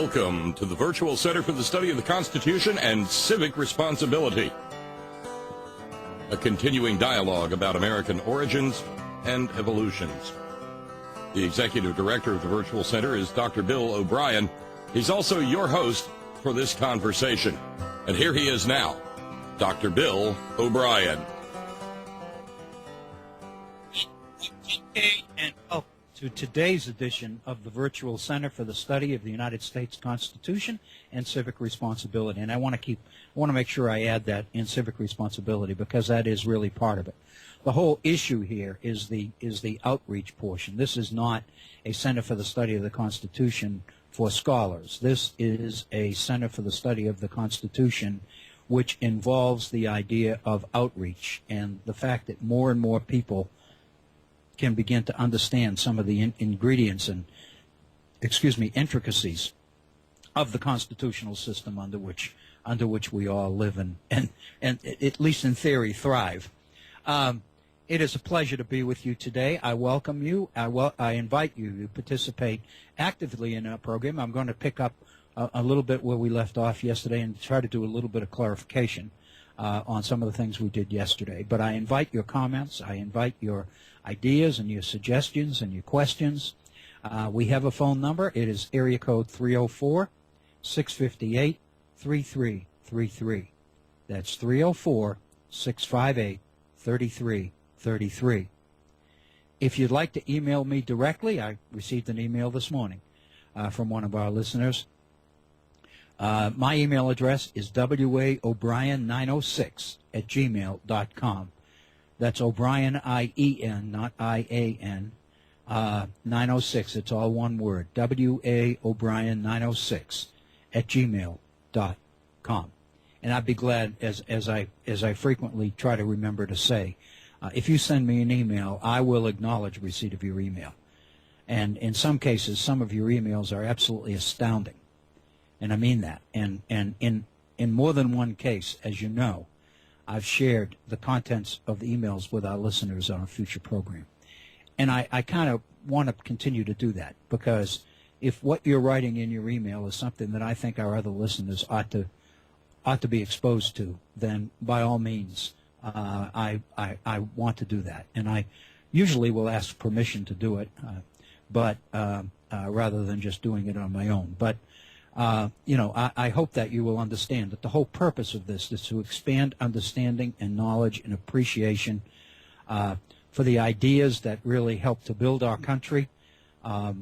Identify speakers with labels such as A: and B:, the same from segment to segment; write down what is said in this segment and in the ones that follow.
A: Welcome to the Virtual Center for the Study of the Constitution and Civic Responsibility, a continuing dialogue about American origins and evolutions. The Executive Director of the Virtual Center is Dr. Bill O'Brien. He's also your host for this conversation. And here he is now, Dr. Bill O'Brien.
B: And welcome to today's edition of the Virtual Center for the Study of the United States Constitution and Civic Responsibility. And I want to make sure I add that in civic responsibility, because that is really part of it. The whole issue here is the outreach portion. This is not a Center for the Study of the Constitution for scholars. This is a Center for the Study of the Constitution, which involves the idea of outreach and the fact that more and more people can begin to understand some of the ingredients and, intricacies of the constitutional system under which we all live and at least in theory thrive. It is a pleasure to be with you today. I welcome you. I invite you to participate actively in our program. I'm going to pick up a little bit where we left off yesterday and try to do a little bit of clarification on some of the things we did yesterday. But I invite your comments. I invite your ideas and your suggestions and your questions. We have a phone number. It is area code 304-658-3333. That's 304-658-3333. If you'd like to email me directly, I received an email this morning from one of our listeners. My email address is waobrien906@gmail.com. That's O'Brien, I-E-N, not I-A-N, 906. It's all one word, waobrien906@gmail.com. And I'd be glad, as I frequently try to remember to say, if you send me an email, I will acknowledge receipt of your email. And in some cases, some of your emails are absolutely astounding. And I mean that. And in more than one case, as you know, I've shared the contents of the emails with our listeners on a future program. And I kind of want to continue to do that, because if what you're writing in your email is something that I think our other listeners ought to be exposed to, then by all means, I want to do that. And I usually will ask permission to do it, but rather than just doing it on my own. But I hope that you will understand that the whole purpose of this is to expand understanding and knowledge and appreciation for the ideas that really help to build our country. I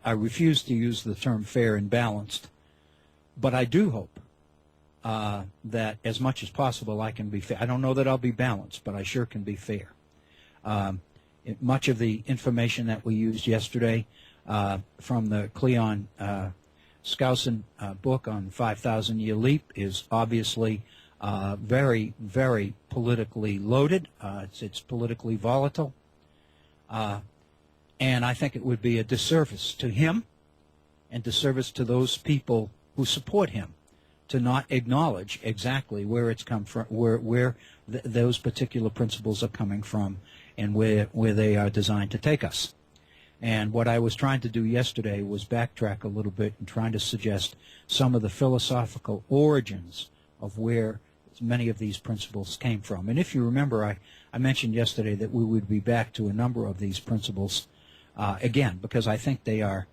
B: refuse to use the term fair and balanced, but I do hope that as much as possible I can be fair. I don't know that I'll be balanced, but I sure can be fair. Much of the information that we used yesterday from the Cleon Skousen book on 5,000-year leap is obviously very, very politically loaded. It's politically volatile. And I think it would be a disservice to him and disservice to those people who support him to not acknowledge exactly where it's come from, where those particular principles are coming from, and where they are designed to take us. And what I was trying to do yesterday was backtrack a little bit and trying to suggest some of the philosophical origins of where many of these principles came from. And if you remember, I mentioned yesterday that we would be back to a number of these principles again, because I think they're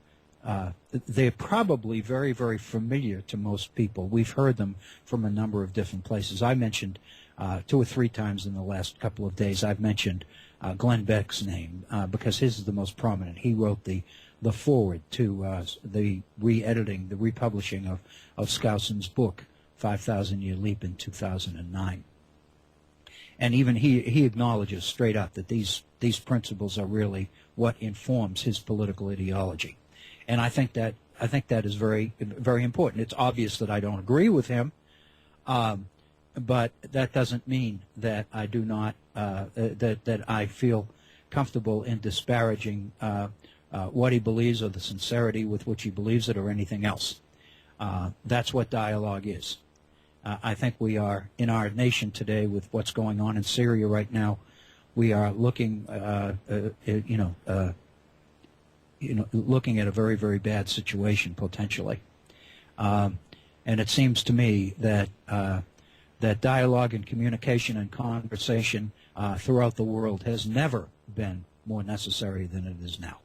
B: probably very, very familiar to most people. We've heard them from a number of different places. I mentioned 2 or 3 times in the last couple of days, I've mentioned Glenn Beck's name, because his is the most prominent. He wrote the foreword to the re-editing, the republishing of Skousen's book, 5,000-Year Leap, in 2009. And even he acknowledges straight up that these principles are really what informs his political ideology. And I think that is very, very important. It's obvious that I don't agree with him, but that doesn't mean that I do not that I feel comfortable in disparaging what he believes or the sincerity with which he believes it or anything else. That's what dialogue is. I think we are, in our nation today, with what's going on in Syria right now, we are looking, looking at a very, very bad situation potentially. And it seems to me that that dialogue and communication and conversation throughout the world has never been more necessary than it is now.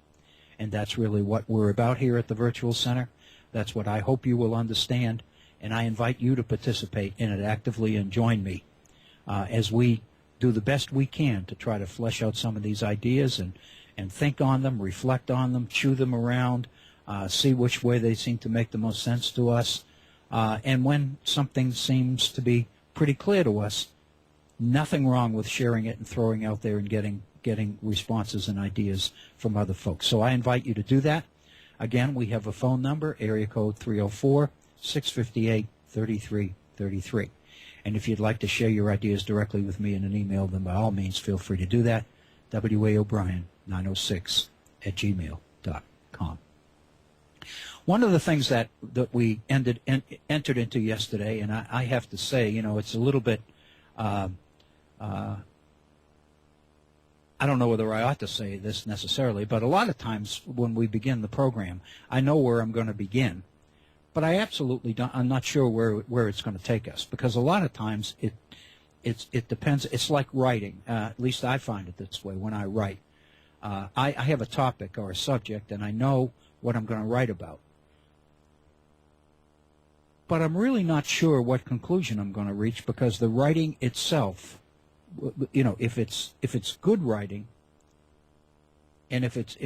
B: And that's really what we're about here at the Virtual Center. That's what I hope you will understand, and I invite you to participate in it actively and join me as we do the best we can to try to flesh out some of these ideas and think on them, reflect on them, chew them around, see which way they seem to make the most sense to us. And when something seems to be pretty clear to us, nothing wrong with sharing it and throwing out there and getting responses and ideas from other folks. So I invite you to do that. Again, we have a phone number, area code 304-658-3333. And if you'd like to share your ideas directly with me in an email, then by all means feel free to do that. waobrien906@gmail.com. One of the things that we entered into yesterday, and I have to say, it's a little bit, I don't know whether I ought to say this necessarily, but a lot of times when we begin the program, I know where I'm going to begin, but I absolutely don't. I'm not sure where it's going to take us, because a lot of times it depends. It's like writing. At least I find it this way when I write. I have a topic or a subject, and I know what I'm going to write about, but I'm really not sure what conclusion I'm going to reach, because the writing itself, if it's good writing, and if it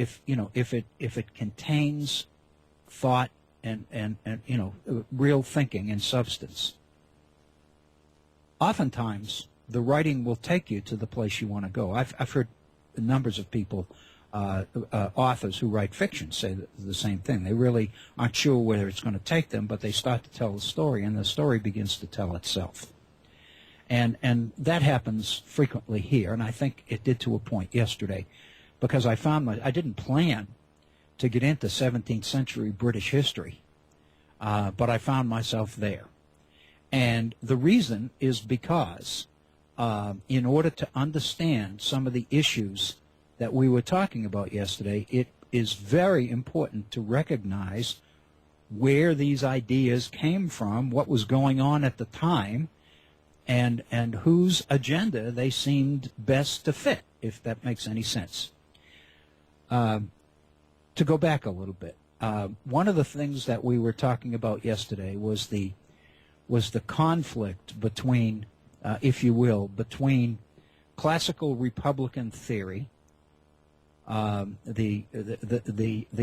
B: contains thought and real thinking and substance, oftentimes the writing will take you to the place you want to go. I've heard numbers of people, authors who write fiction, say the same thing. They really aren't sure where it's going to take them, but they start to tell the story, and the story begins to tell itself. And that happens frequently here, and I think it did to a point yesterday, because I didn't plan to get into 17th century British history, but I found myself there. And the reason is because in order to understand some of the issues that we were talking about yesterday, it is very important to recognize where these ideas came from, what was going on at the time, and whose agenda they seemed best to fit, if that makes any sense. To go back a little bit, one of the things that we were talking about yesterday was the conflict between, if you will, between classical Republican theory, the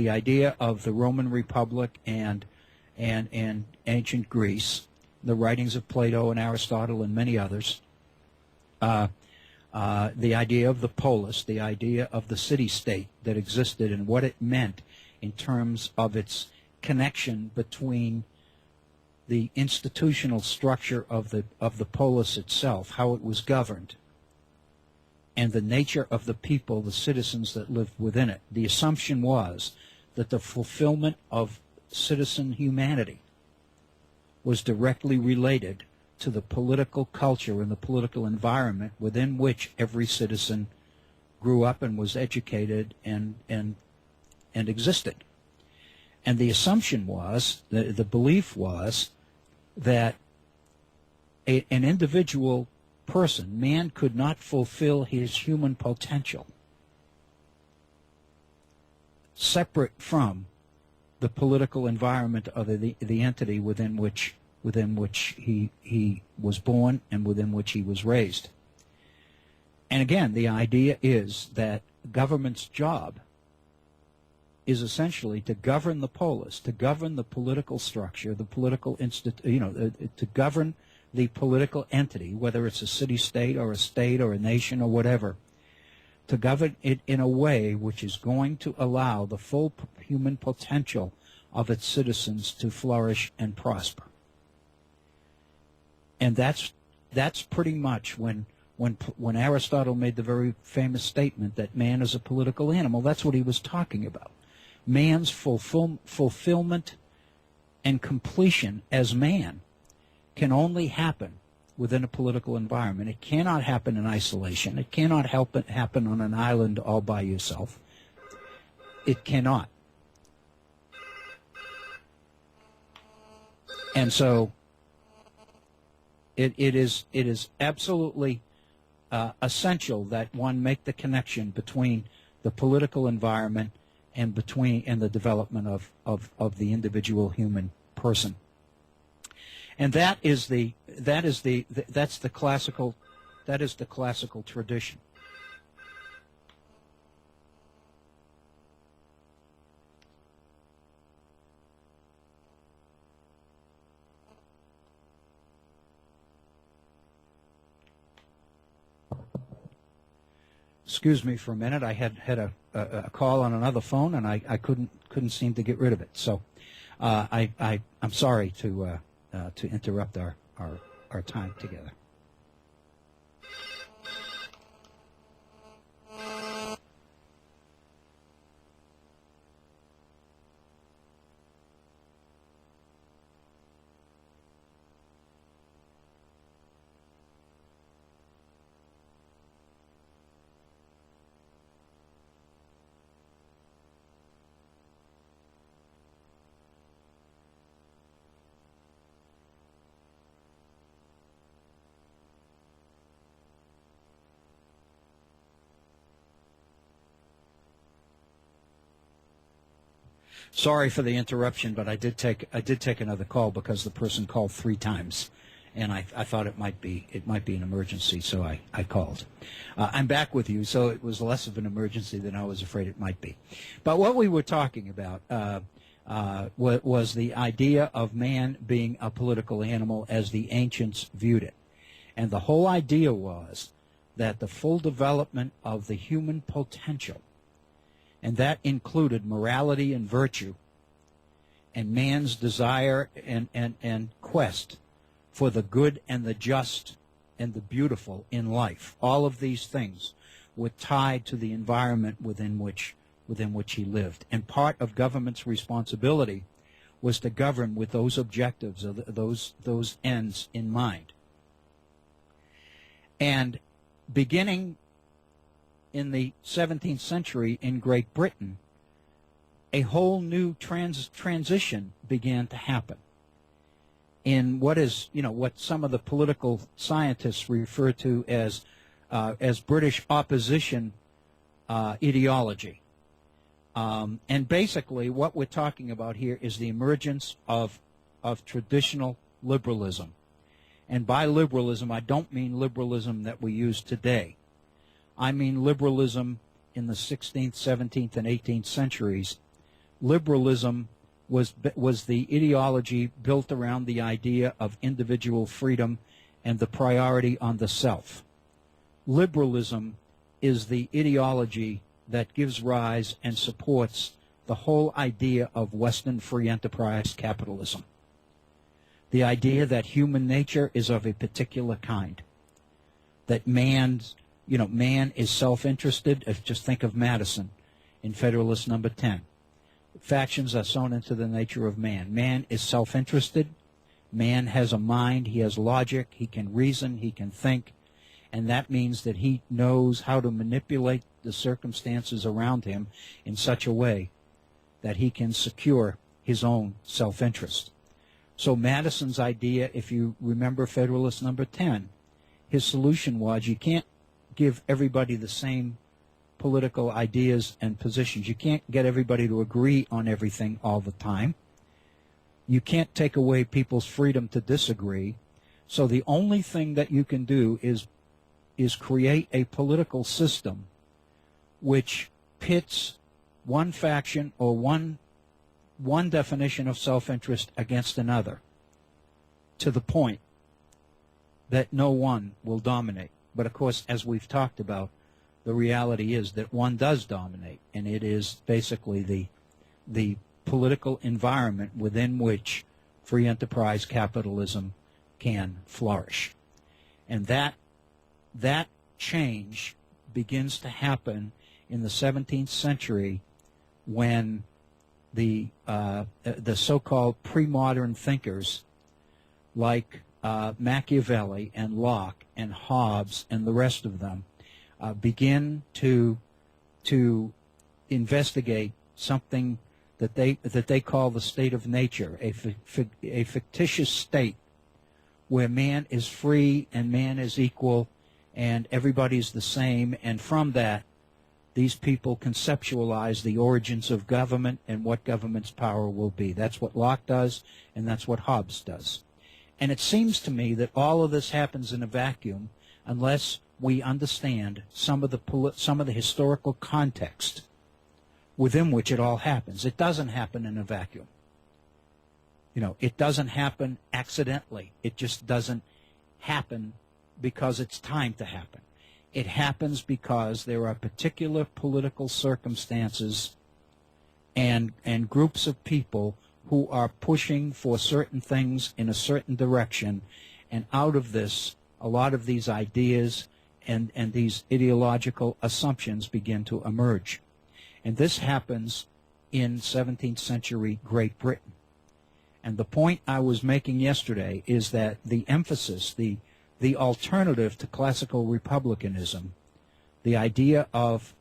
B: idea of the Roman Republic and ancient Greece, the writings of Plato and Aristotle and many others, the idea of the polis, the idea of the city-state that existed and what it meant in terms of its connection between the institutional structure of the polis itself, how it was governed, and the nature of the people, the citizens that lived within it. The assumption was that the fulfillment of citizen humanity was directly related to the political culture and the political environment within which every citizen grew up and was educated and existed. And the assumption was, the belief was, that an individual person, man, could not fulfill his human potential separate from the political environment of the entity within which he was born and within which he was raised. And again, the idea is that government's job is essentially to govern the polis, to govern the political structure, the political to govern the political entity, whether it's a city-state or a state or a nation or whatever, to govern it in a way which is going to allow the full human potential of its citizens to flourish and prosper. And that's pretty much when Aristotle made the very famous statement that man is a political animal. That's what he was talking about. Man's fulfillment and completion as man can only happen within a political environment. It cannot happen in isolation. It cannot happen on an island all by yourself. It cannot. And so it is absolutely essential that one make the connection between the political environment and the development of the individual human person. And that's the classical tradition. Excuse me for a minute. I had a call on another phone, and I couldn't seem to get rid of it. So I'm sorry to interrupt our time together. Sorry for the interruption, but I did take another call because the person called 3 times, and I thought it might be an emergency, so I called. I'm back with you, so it was less of an emergency than I was afraid it might be. But what we were talking about was the idea of man being a political animal as the ancients viewed it, and the whole idea was that the full development of the human potential, and that included morality and virtue and man's desire and quest for the good and the just and the beautiful in life. All of these things were tied to the environment within which he lived. And part of government's responsibility was to govern with those objectives, or those ends in mind. And beginning in the 17th century in Great Britain, a whole new transition began to happen in what some of the political scientists refer to as British opposition ideology. And basically what we're talking about here is the emergence of traditional liberalism. And by liberalism, I don't mean liberalism that we use today. I mean liberalism in the 16th, 17th, and 18th centuries. Liberalism was the ideology built around the idea of individual freedom and the priority on the self. Liberalism is the ideology that gives rise and supports the whole idea of Western free enterprise capitalism. The idea that human nature is of a particular kind, that man is self-interested. Just think of Madison in Federalist Number 10. Factions are sown into the nature of man. Man is self-interested. Man has a mind. He has logic. He can reason. He can think. And that means that he knows how to manipulate the circumstances around him in such a way that he can secure his own self-interest. So Madison's idea, if you remember Federalist Number 10, his solution was you can't give everybody the same political ideas and positions. You can't get everybody to agree on everything all the time. You can't take away people's freedom to disagree. So the only thing that you can do is create a political system which pits one faction or one definition of self-interest against another to the point that no one will dominate. But of course, as we've talked about, the reality is that one does dominate, and it is basically the political environment within which free enterprise capitalism can flourish. And that change begins to happen in the 17th century when the so-called pre-modern thinkers like Machiavelli and Locke and Hobbes and the rest of them begin to investigate something that they call the state of nature, a fictitious state where man is free and man is equal and everybody's the same, and from that, these people conceptualize the origins of government and what government's power will be. That's what Locke does, and that's what Hobbes does. And it seems to me that all of this happens in a vacuum unless we understand some of the historical context within which it all happens. It doesn't happen in a vacuum. You know, it doesn't happen accidentally. It just doesn't happen because it's time to happen. It happens because there are particular political circumstances and groups of people who are pushing for certain things in a certain direction, and out of this, a lot of these ideas and these ideological assumptions begin to emerge. And this happens in 17th century Great Britain. And the point I was making yesterday is that the emphasis, the alternative to classical republicanism, the idea of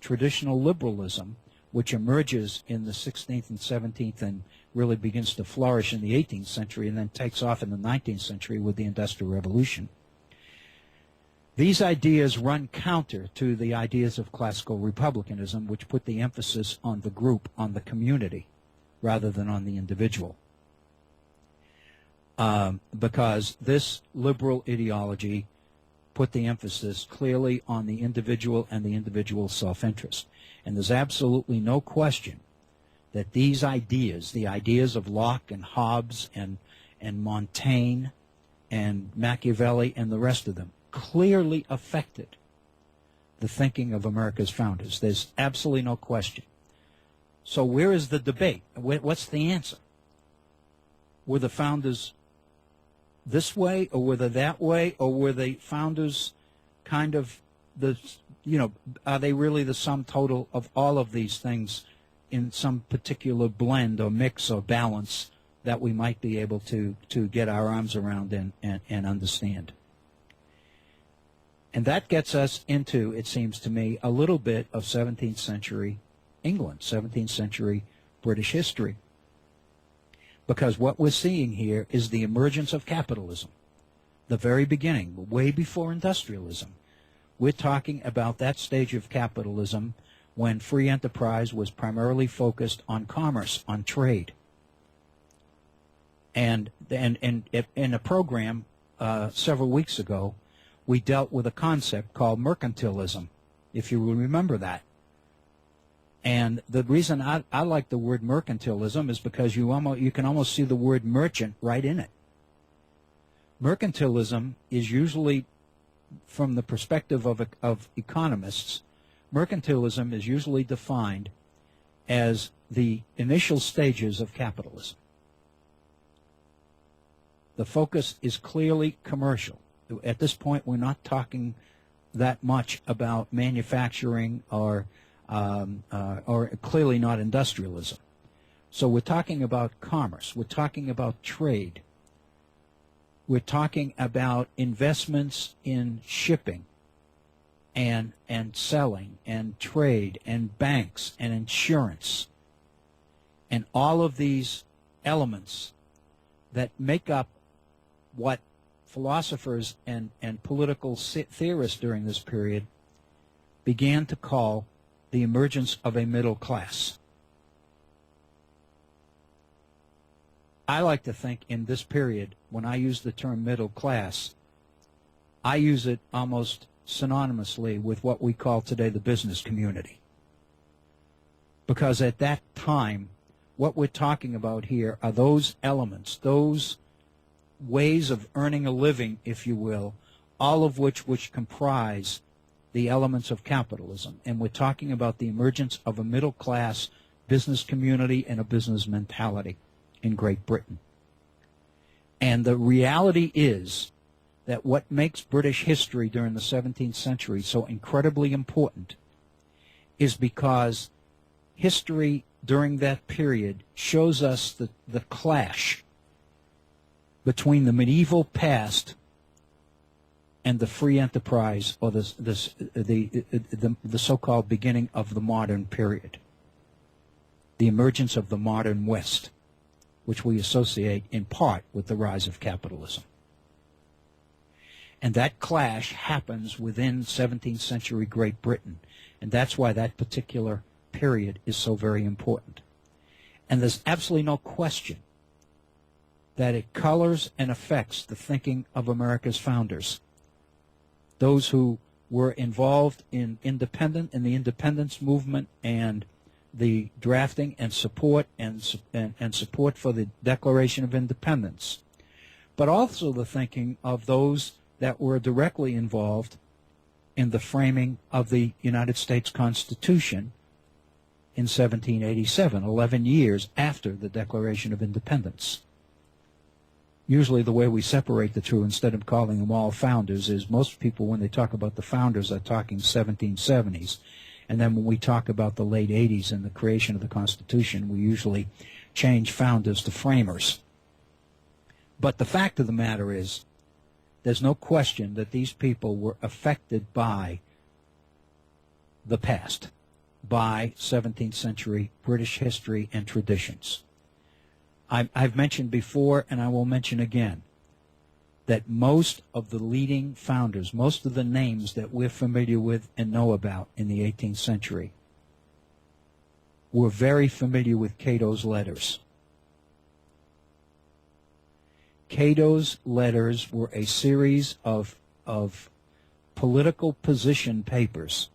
B: traditional liberalism, which emerges in the 16th and 17th and really begins to flourish in the 18th century and then takes off in the 19th century with the Industrial Revolution. These ideas run counter to the ideas of classical republicanism, which put the emphasis on the group, on the community, rather than on the individual. Because this liberal ideology put the emphasis clearly on the individual and the individual's self-interest. And there's absolutely no question that these ideas, the ideas of Locke and Hobbes and Montaigne and Machiavelli and the rest of them, clearly affected the thinking of America's founders. There's absolutely no question. So where is the debate? What's the answer? Were the founders this way, or were they that way, or were the founders kind of are they really the sum total of all of these things in some particular blend or mix or balance that we might be able to get our arms around and understand? And that gets us into, it seems to me, a little bit of 17th century England, 17th century British history. Because what we're seeing here is the emergence of capitalism, the very beginning, way before industrialism. We're talking about that stage of capitalism when free enterprise was primarily focused on commerce, on trade. And in a program several weeks ago, we dealt with a concept called mercantilism, if you will remember that. And the reason I like the word mercantilism is because you can almost see the word merchant right in it. Mercantilism is usually, from the perspective of economists, mercantilism is usually defined as the initial stages of capitalism. The focus is clearly commercial. At this point, we're not talking that much about manufacturing or clearly not industrialism. So we're talking about commerce. We're talking about trade. We're talking about investments in shipping and selling and trade and banks and insurance and all of these elements that make up what philosophers and political theorists during this period began to call the emergence of a middle class. I like to think in this period, when I use the term middle class, I use it almost synonymously with what we call today the business community. Because at that time, what we're talking about here are those elements, those ways of earning a living, if you will, all of which comprise the elements of capitalism. And we're talking about the emergence of a middle class business community and a business mentality in Great Britain. And the reality is that what makes British history during the 17th century so incredibly important is because history during that period shows us the clash between the medieval past and the free enterprise, or the so-called beginning of the modern period. the emergence of the modern West, which we associate in part with the rise of capitalism. And that clash happens within 17th century Great Britain, and that's why that particular period is so very important. And there's absolutely no question that it colors and affects the thinking of America's founders, those who were involved in the independence movement and the drafting and support support for the Declaration of Independence, but also the thinking of those that were directly involved in the framing of the United States Constitution in 1787, 11 years after the Declaration of Independence. Usually the way we separate the two, instead of calling them all founders, is most people, when they talk about the founders, are talking 1770s. And then when we talk about the late 80s and the creation of the Constitution, we usually change founders to framers. But the fact of the matter is, there's no question that these people were affected by the past, by 17th century British history and traditions. I've mentioned before, and I will mention again, that most of the leading founders, most of the names that we're familiar with and know about in the 18th century, were very familiar with Cato's letters. Cato's letters were a series of political position papers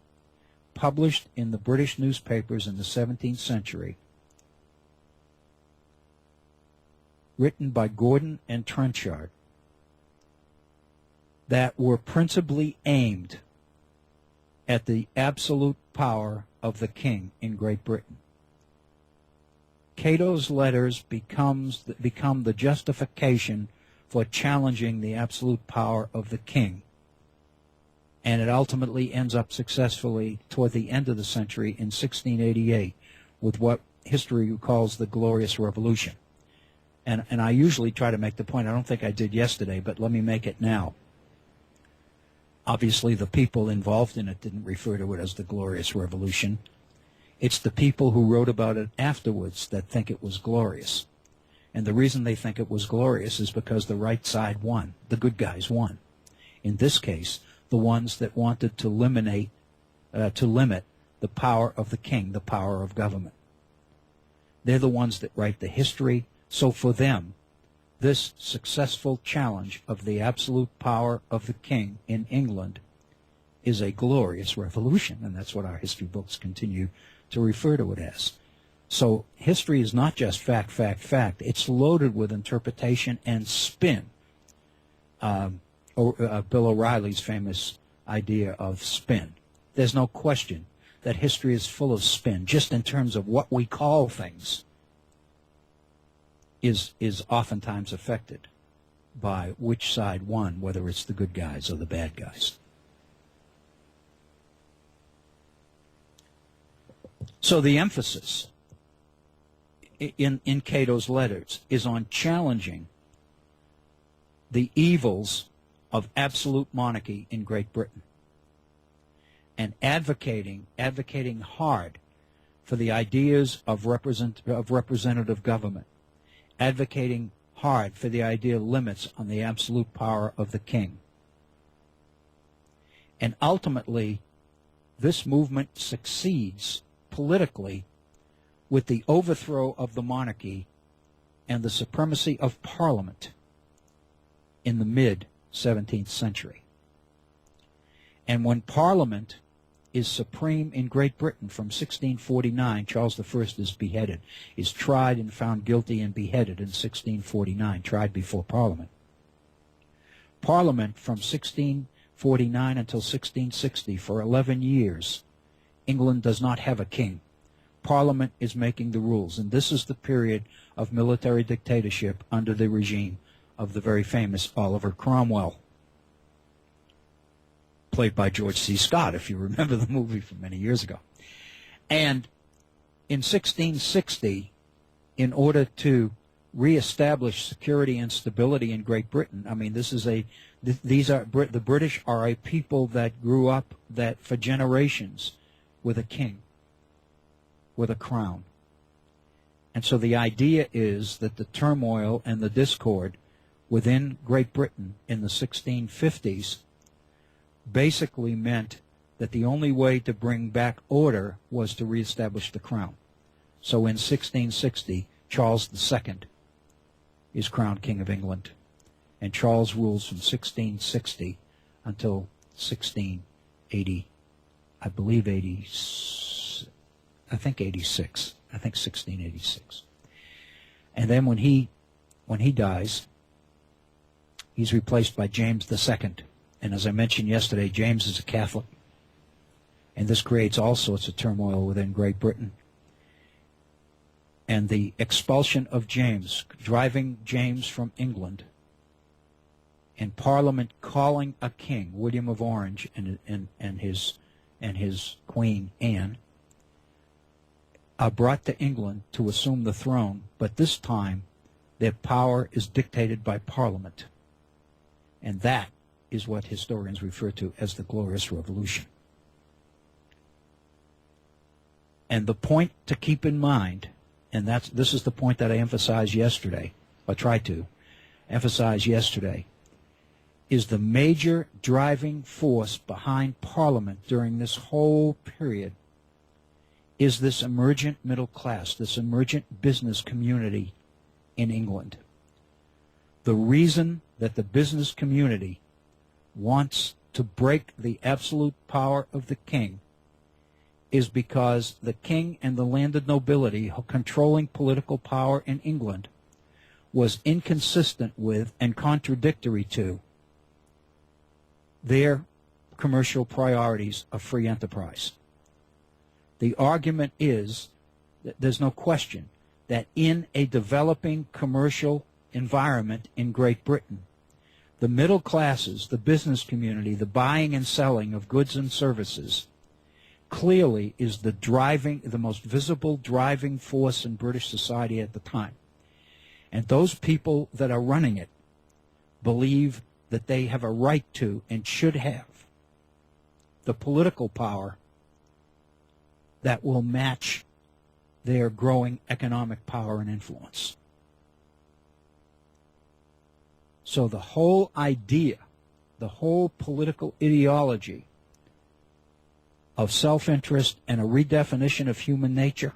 B: published in the British newspapers in the 17th century, written by Gordon and Trenchard, that were principally aimed at the absolute power of the king in Great Britain. Cato's letters become the justification for challenging the absolute power of the king. And it ultimately ends up successfully toward the end of the century in 1688 with what history calls the Glorious Revolution. And I usually try to make the point, I don't think I did yesterday, but let me make it now. Obviously, the people involved in it didn't refer to it as the Glorious Revolution. It's the people who wrote about it afterwards that think it was glorious. And the reason they think it was glorious is because the right side won. The good guys won. In this case, the ones that wanted to limit the power of the king, the power of government. They're the ones that write the history. So for them, this successful challenge of the absolute power of the king in England is a glorious revolution, and that's what our history books continue to refer to it as. So history is not just fact, fact, fact. It's loaded with interpretation and spin. Bill O'Reilly's famous idea of spin. There's no question that history is full of spin, just in terms of what we call things is oftentimes affected by which side won, whether it's the good guys or the bad guys. So the emphasis in Cato's letters is on challenging the evils of absolute monarchy in Great Britain and advocating hard for the ideas of representative government, advocating hard for the idea of limits on the absolute power of the king. And ultimately, this movement succeeds politically with the overthrow of the monarchy and the supremacy of Parliament in the mid-17th century. And when Parliament is supreme in Great Britain from 1649, Charles I is beheaded, is tried and found guilty and beheaded in 1649, tried before Parliament. Parliament from 1649 until 1660, for 11 years, England does not have a king. Parliament is making the rules, and this is the period of military dictatorship under the regime of the very famous Oliver Cromwell, played by George C. Scott, if you remember the movie from many years ago. And in 1660, in order to reestablish security and stability in Great Britain, I mean, the British are a people that grew up for generations with a king, with a crown. And so the idea is that the turmoil and the discord within Great Britain in the 1650s basically meant that the only way to bring back order was to reestablish the crown. So in 1660, Charles II is crowned King of England. And Charles rules from 1660 until 1680, I believe 86. I think 1686. And then when he dies, he's replaced by James II. And as I mentioned yesterday, James is a Catholic. And this creates all sorts of turmoil within Great Britain. And the expulsion of James, driving James from England, and Parliament calling a king, William of Orange, and his Queen Anne, are brought to England to assume the throne, but this time their power is dictated by Parliament. And that is what historians refer to as the Glorious Revolution. And the point to keep in mind, and this is the point that I emphasized yesterday, or tried to emphasize yesterday, is the major driving force behind Parliament during this whole period is this emergent middle class, this emergent business community in England. The reason that the business community wants to break the absolute power of the king is because the king and the landed nobility controlling political power in England was inconsistent with and contradictory to their commercial priorities of free enterprise. The argument is that there's no question that in a developing commercial environment in Great Britain, the middle classes, the business community, the buying and selling of goods and services clearly is the most visible driving force in British society at the time. And those people that are running it believe that they have a right to and should have the political power that will match their growing economic power and influence. So the whole idea, the whole political ideology of self-interest and a redefinition of human nature,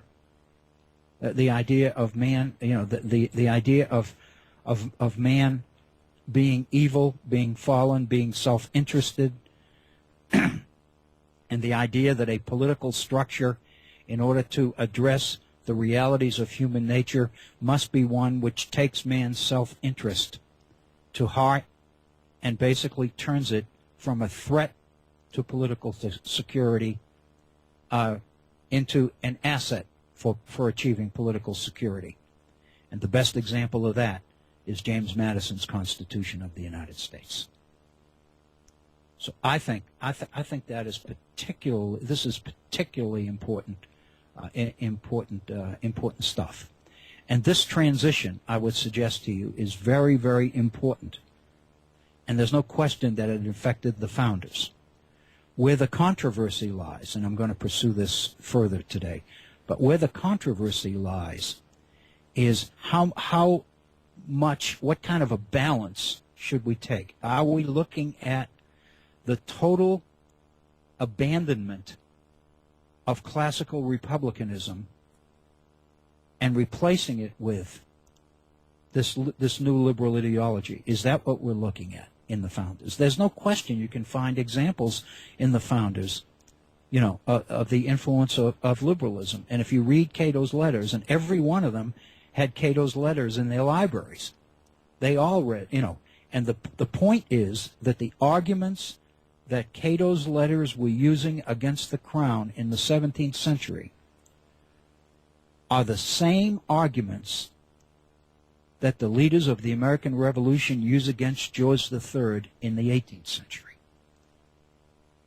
B: the idea of man, the idea of man being evil, being fallen, being self-interested, and the idea that a political structure, in order to address the realities of human nature, must be one which takes man's self-interest to heart and basically turns it from a threat to political security into an asset for achieving political security. And the best example of that is James Madison's Constitution of the United States. So I think that is particularly important stuff. And this transition, I would suggest to you, is very, very important. And there's no question that it affected the founders. Where the controversy lies, and I'm going to pursue this further today, but where the controversy lies is how much, what kind of a balance should we take? Are we looking at the total abandonment of classical republicanism and replacing it with this new liberal ideology? Is that what we're looking at in the founders? There's no question you can find examples in the founders, of the influence of liberalism. And if you read Cato's letters, and every one of them had Cato's letters in their libraries, they all read, and the point is that the arguments that Cato's letters were using against the crown in the 17th century are the same arguments that the leaders of the American Revolution use against George III in the 18th century.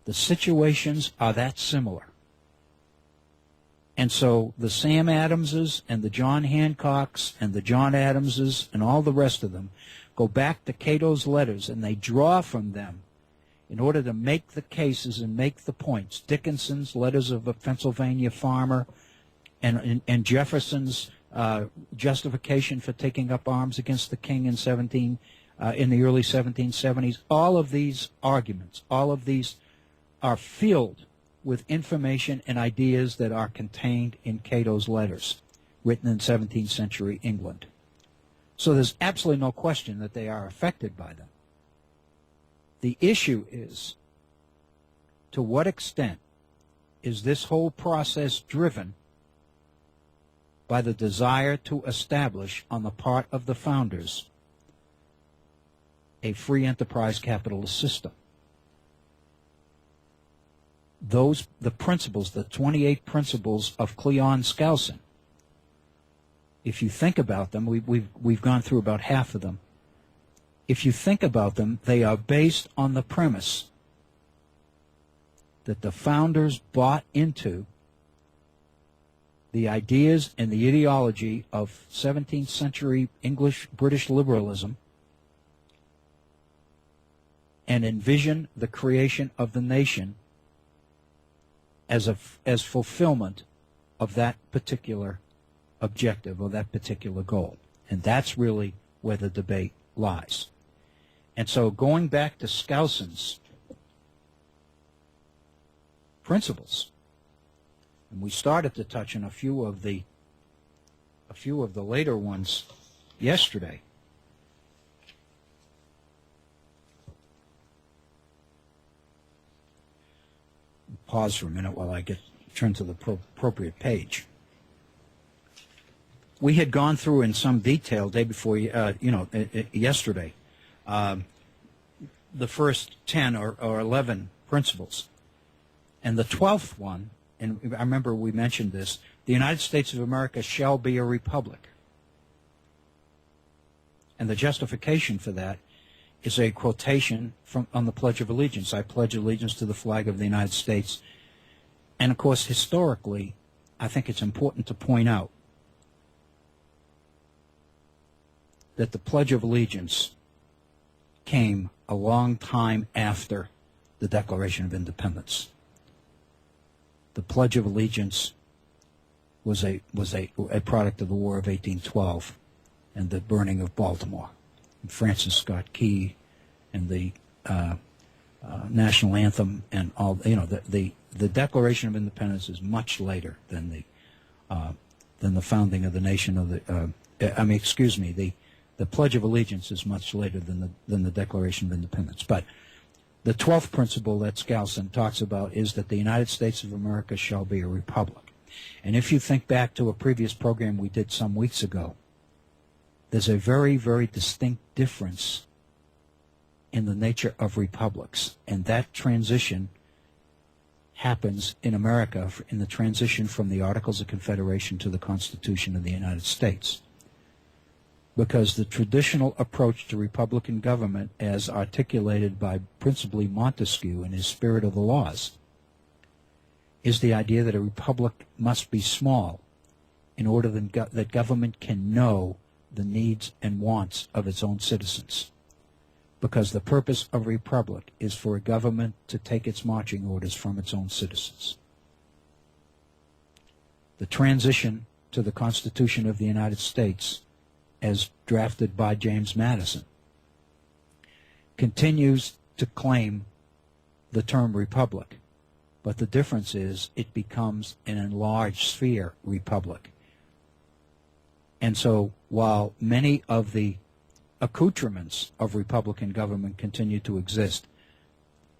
B: The situations are that similar. And so the Sam Adamses and the John Hancocks and the John Adamses and all the rest of them go back to Cato's letters, and they draw from them in order to make the cases and make the points. Dickinson's Letters of a Pennsylvania Farmer and Jefferson's justification for taking up arms against the king in the early 1770s. All of these arguments, all of these are filled with information and ideas that are contained in Cato's letters written in 17th century England. So there's absolutely no question that they are affected by them. The issue is, to what extent is this whole process driven by the desire to establish on the part of the founders a free enterprise capitalist system? The principles, the 28 principles of Cleon Skousen, if you think about them, we've gone through about half of them. If you think about them, they are based on the premise that the founders bought into the ideas and the ideology of 17th century British liberalism and envisioned the creation of the nation as fulfillment of that particular objective or that particular goal. And that's really where the debate lies. And so going back to Skousen's principles, and we started to touch on a few of the later ones yesterday. Pause for a minute while I turn to the appropriate page. We had gone through in some detail day before, yesterday, the first 10 or 11 principles. And the 12th one, and I remember we mentioned this, the United States of America shall be a republic. And the justification for that is a quotation on the Pledge of Allegiance. I pledge allegiance to the flag of the United States. And of course, historically, I think it's important to point out that the Pledge of Allegiance came a long time after the Declaration of Independence. The Pledge of Allegiance was a product of the War of 1812 and the burning of Baltimore. And Francis Scott Key and the national anthem and all, the Declaration of Independence is much later than the founding of the nation of the Pledge of Allegiance is much later than the Declaration of Independence. But the 12th principle that Skousen talks about is that the United States of America shall be a republic. And if you think back to a previous program we did some weeks ago, there's a very, very distinct difference in the nature of republics. And that transition happens in America in the transition from the Articles of Confederation to the Constitution of the United States. Because the traditional approach to Republican government, as articulated by principally Montesquieu in his Spirit of the Laws, is the idea that a republic must be small in order that government can know the needs and wants of its own citizens. Because the purpose of a republic is for a government to take its marching orders from its own citizens. The transition to the Constitution of the United States, as drafted by James Madison, continues to claim the term republic, but the difference is it becomes an enlarged sphere republic. And so while many of the accoutrements of Republican government continue to exist,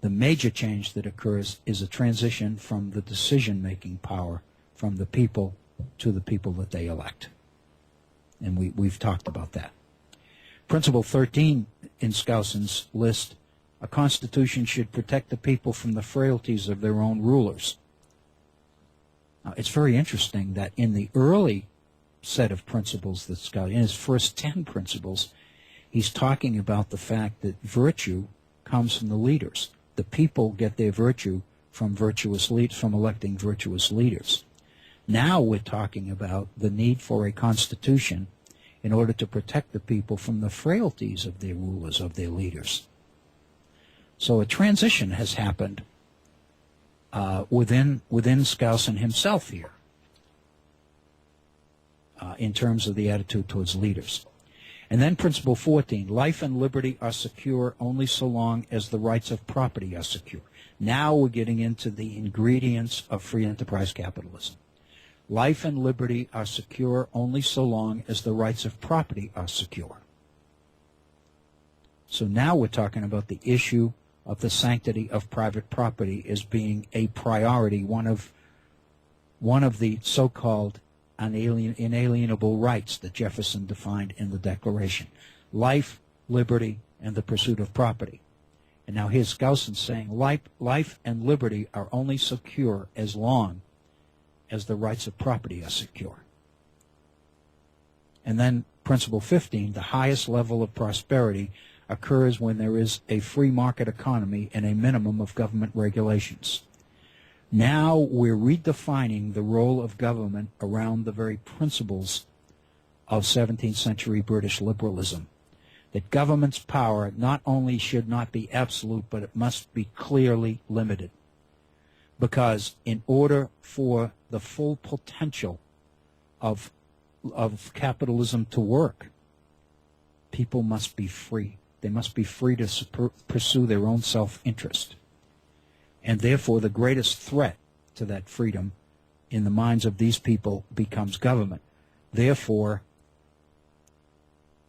B: the major change that occurs is a transition from the decision-making power from the people to the people that they elect. And we've talked about that. Principle 13 in Skousen's list, a constitution should protect the people from the frailties of their own rulers. Now, it's very interesting that in the early set of principles that Skousen, in his first 10 principles, he's talking about the fact that virtue comes from the leaders. The people get their virtue from electing virtuous leaders. Now we're talking about the need for a constitution in order to protect the people from the frailties of their rulers, of their leaders. So a transition has happened within Skousen himself here. in terms of the attitude towards leaders. And then principle 14, life and liberty are secure only so long as the rights of property are secure. Now we're getting into the ingredients of free enterprise capitalism. Life and liberty are secure only so long as the rights of property are secure. So now we're talking about the issue of the sanctity of private property as being a priority, one of the so-called inalienable rights that Jefferson defined in the Declaration. Life, liberty, and the pursuit of property. And now here's Skousen saying life and liberty are only secure as long as the rights of property are secure. And then principle 15, the highest level of prosperity occurs when there is a free market economy and a minimum of government regulations. Now we're redefining the role of government around the very principles of 17th century British liberalism. That government's power not only should not be absolute, but it must be clearly limited. Because in order for the full potential of capitalism to work, people must be free. They must be free to pursue their own self-interest. And therefore, the greatest threat to that freedom in the minds of these people becomes government. Therefore,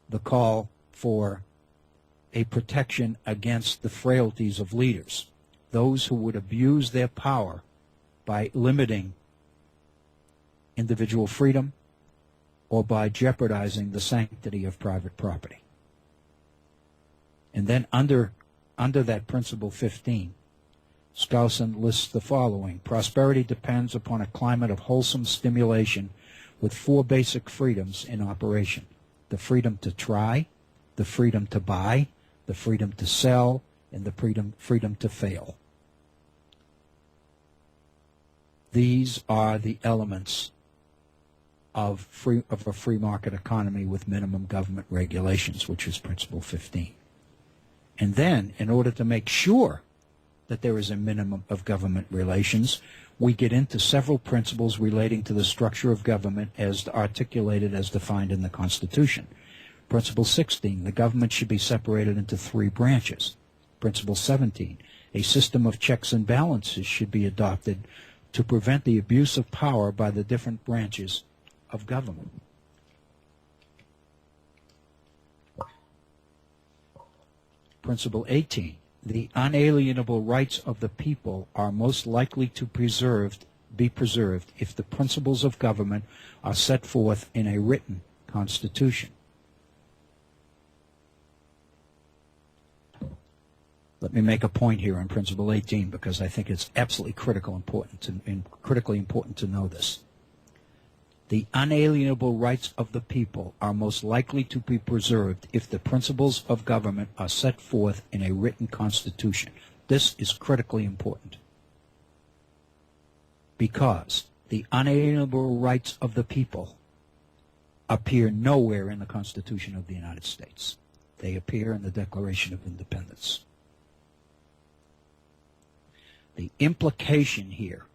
B: the call for a protection against the frailties of leaders, those who would abuse their power by limiting individual freedom or by jeopardizing the sanctity of private property. And then under that principle 15, Skousen lists the following. Prosperity depends upon a climate of wholesome stimulation with four basic freedoms in operation. The freedom to try, the freedom to buy, the freedom to sell, and the freedom to fail. These are the elements of a free market economy with minimum government regulations, which is principle 15. And then, in order to make sure that there is a minimum of government relations, we get into several principles relating to the structure of government as articulated as defined in the Constitution. Principle 16, the government should be separated into three branches. Principle 17, a system of checks and balances should be adopted to prevent the abuse of power by the different branches of government. Principle 18, the unalienable rights of the people are most likely to be preserved if the principles of government are set forth in a written constitution. Let me make a point here on Principle 18 because I think it's absolutely critically important to know this. The unalienable rights of the people are most likely to be preserved if the principles of government are set forth in a written constitution. This is critically important because the unalienable rights of the people appear nowhere in the Constitution of the United States. They appear in the Declaration of Independence. The implication here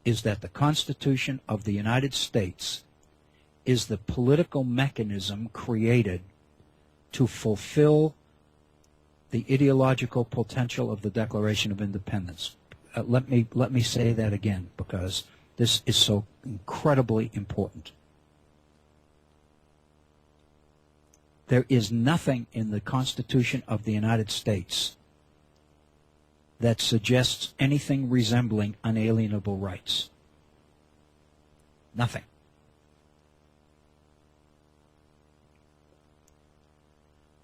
B: is that the Constitution of the United States is the political mechanism created to fulfill the ideological potential of the Declaration of Independence. Let me say that again because this is so incredibly important. There is nothing in the Constitution of the United States that suggests anything resembling unalienable rights. Nothing.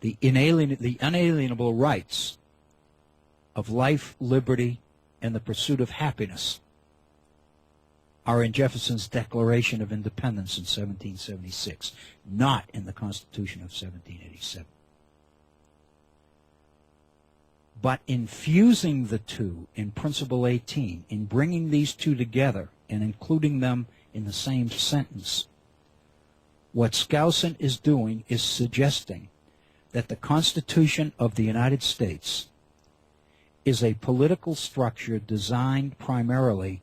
B: The unalienable rights of life, liberty, and the pursuit of happiness are in Jefferson's Declaration of Independence in 1776, not in the Constitution of 1787. But in fusing the two in Principle 18, in bringing these two together and including them in the same sentence, what Skousen is doing is suggesting that the Constitution of the United States is a political structure designed primarily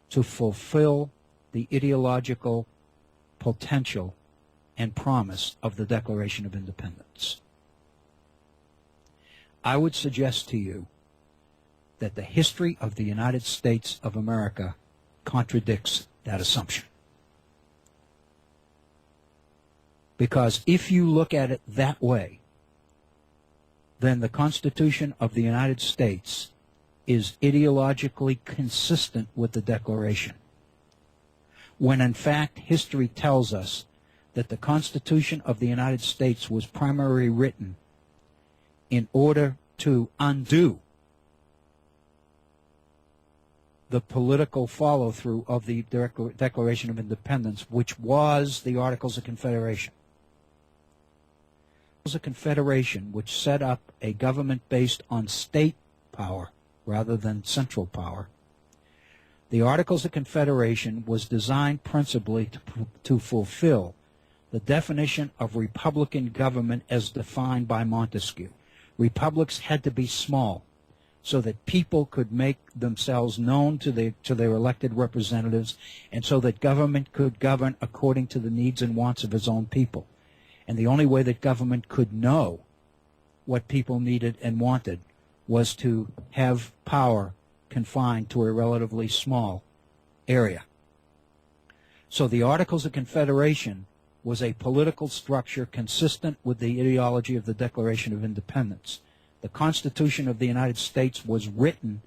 B: to fulfill the ideological potential and promise of the Declaration of Independence. I would suggest to you that the history of the United States of America contradicts that assumption. Because if you look at it that way, then the Constitution of the United States is ideologically consistent with the Declaration, when in fact history tells us that the Constitution of the United States was primarily written in order to undo the political follow-through of the Declaration of Independence, which was the Articles of Confederation. It was a confederation which set up a government based on state power rather than central power. The Articles of Confederation was designed principally to fulfill the definition of republican government as defined by Montesquieu. Republics had to be small so that people could make themselves known to their elected representatives, and so that government could govern according to the needs and wants of its own people. And the only way that government could know what people needed and wanted was to have power confined to a relatively small area. So the Articles of Confederation was a political structure consistent with the ideology of the Declaration of Independence. The Constitution of the United States was written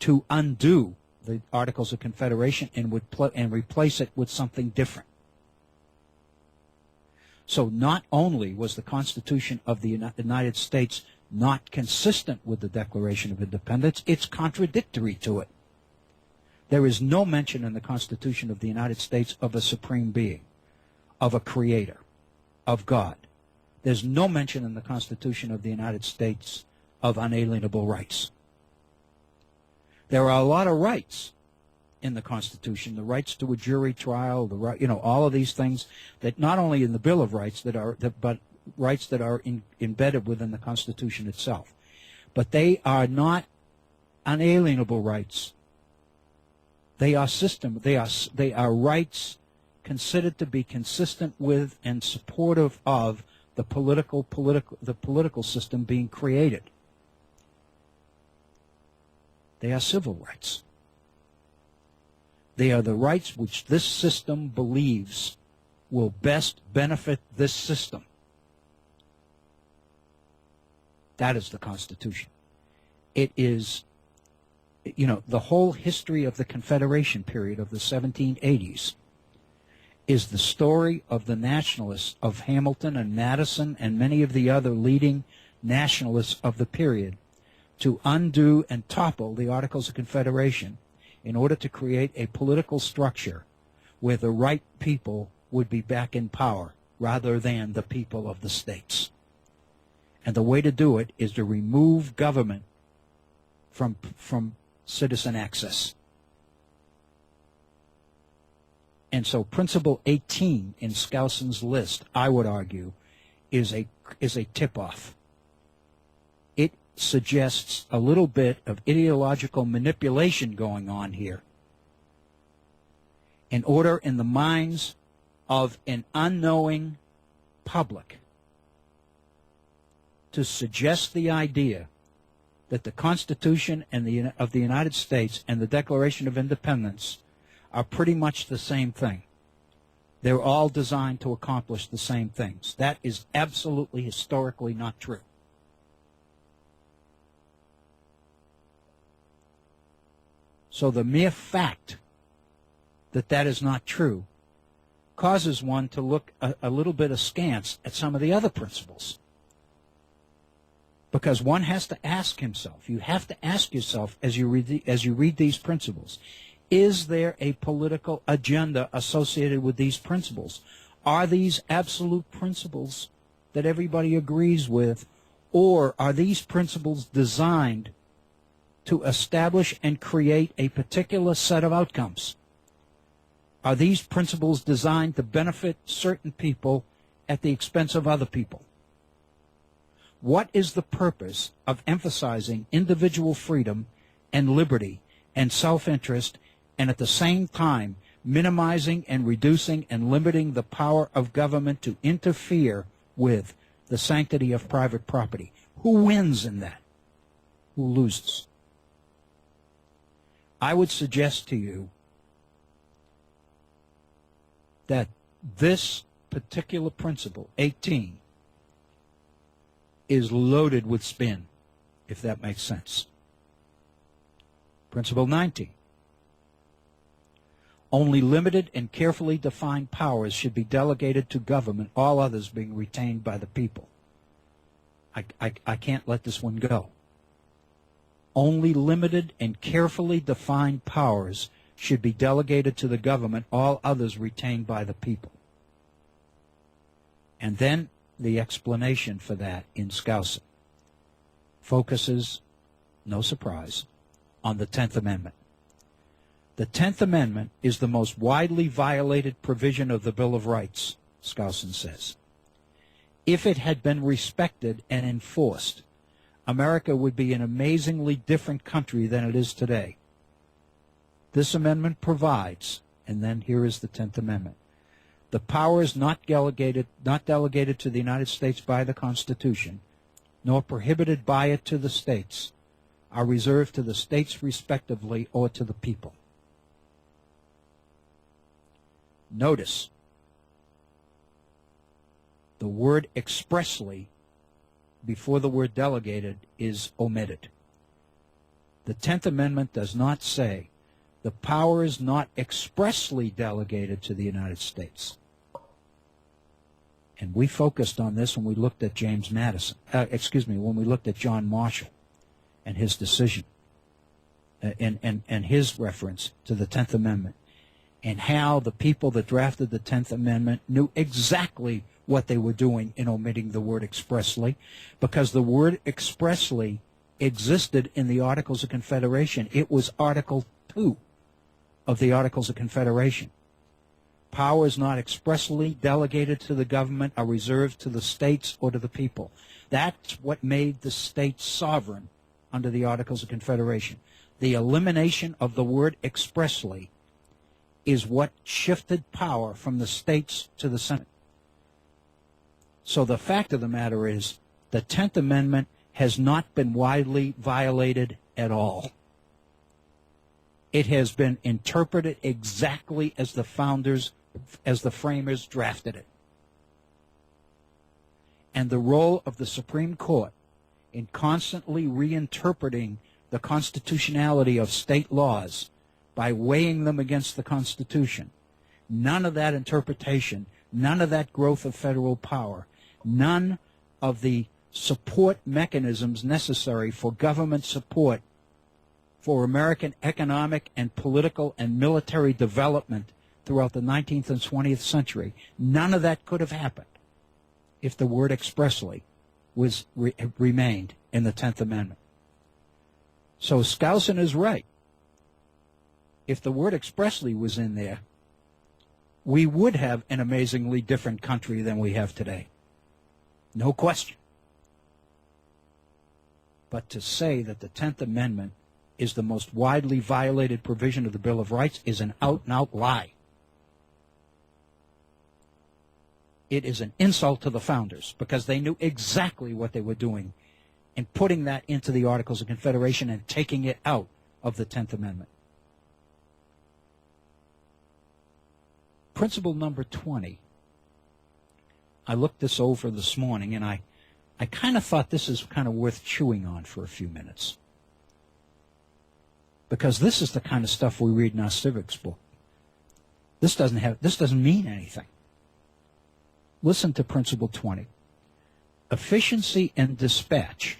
B: to undo the Articles of Confederation and replace it with something different. So not only was the Constitution of the United States not consistent with the Declaration of Independence, it's contradictory to it. There is no mention in the Constitution of the United States of a supreme being, of a creator, of God. There's no mention in the Constitution of the United States of unalienable rights. There are a lot of rights in the Constitution, the rights to a jury trial, the right, all of these things that not only in the Bill of Rights but rights that are embedded within the Constitution itself. But they are not unalienable rights. They are rights considered to be consistent with and supportive of the political system being created. They are civil rights. They are the rights which this system believes will best benefit this system. That is the Constitution. It is, the whole history of the Confederation period of the 1780s is the story of the nationalists of Hamilton and Madison and many of the other leading nationalists of the period to undo and topple the Articles of Confederation in order to create a political structure where the right people would be back in power rather than the people of the states. And the way to do it is to remove government from citizen access. And so Principle 18 in Skousen's list, I would argue, is a tip-off. It suggests a little bit of ideological manipulation going on here in order in the minds of an unknowing public to suggest the idea that the Constitution of the United States and the Declaration of Independence are pretty much the same thing. They're all designed to accomplish the same things. That is absolutely historically not true. So the mere fact that that is not true causes one to look a little bit askance at some of the other principles. Because one has to ask himself, you have to ask yourself as you read these principles, is there a political agenda associated with these principles? Are these absolute principles that everybody agrees with, or are these principles designed to establish and create a particular set of outcomes? Are these principles designed to benefit certain people at the expense of other people? What is the purpose of emphasizing individual freedom and liberty and self-interest, and at the same time minimizing and reducing and limiting the power of government to interfere with the sanctity of private property. Who wins in that? Who loses? I would suggest to you that this particular principle, 18, is loaded with spin, if that makes sense. Principle 19. Only limited and carefully defined powers should be delegated to government, all others being retained by the people. I can't let this one go. Only limited and carefully defined powers should be delegated to the government, all others retained by the people. And then the explanation for that in Skousen focuses, no surprise, on the 10th Amendment. The 10th Amendment is the most widely violated provision of the Bill of Rights, Skousen says. If it had been respected and enforced, America would be an amazingly different country than it is today. This amendment provides, and then here is the 10th Amendment, the powers not delegated to the United States by the Constitution, nor prohibited by it to the states, are reserved to the states respectively or to the people. Notice, the word expressly before the word delegated is omitted. The 10th Amendment does not say the power is not expressly delegated to the United States. And we focused on this when we looked at when we looked at John Marshall and his decision and his reference to the 10th Amendment, and how the people that drafted the 10th Amendment knew exactly what they were doing in omitting the word expressly, because the word expressly existed in the Articles of Confederation. It was Article 2 of the Articles of Confederation. Powers not expressly delegated to the government are reserved to the states or to the people. That's what made the states sovereign under the Articles of Confederation. The elimination of the word expressly is what shifted power from the states to the Senate. So the fact of the matter is the 10th Amendment has not been widely violated at all. It has been interpreted exactly as the framers drafted it. And the role of the Supreme Court in constantly reinterpreting the constitutionality of state laws by weighing them against the Constitution, none of that interpretation, none of that growth of federal power, none of the support mechanisms necessary for government support for American economic and political and military development throughout the 19th and 20th century, none of that could have happened if the word expressly remained in the 10th Amendment. So Skousen is right. If the word expressly was in there, we would have an amazingly different country than we have today. No question. But to say that the 10th Amendment is the most widely violated provision of the Bill of Rights is an out-and-out lie. It is an insult to the founders, because they knew exactly what they were doing in putting that into the Articles of Confederation and taking it out of the 10th Amendment. Principle number 20. I looked this over this morning, and I kind of thought this is kind of worth chewing on for a few minutes, because this is the kind of stuff we read in our civics book. This doesn't mean anything. Listen to Principle 20. Efficiency and dispatch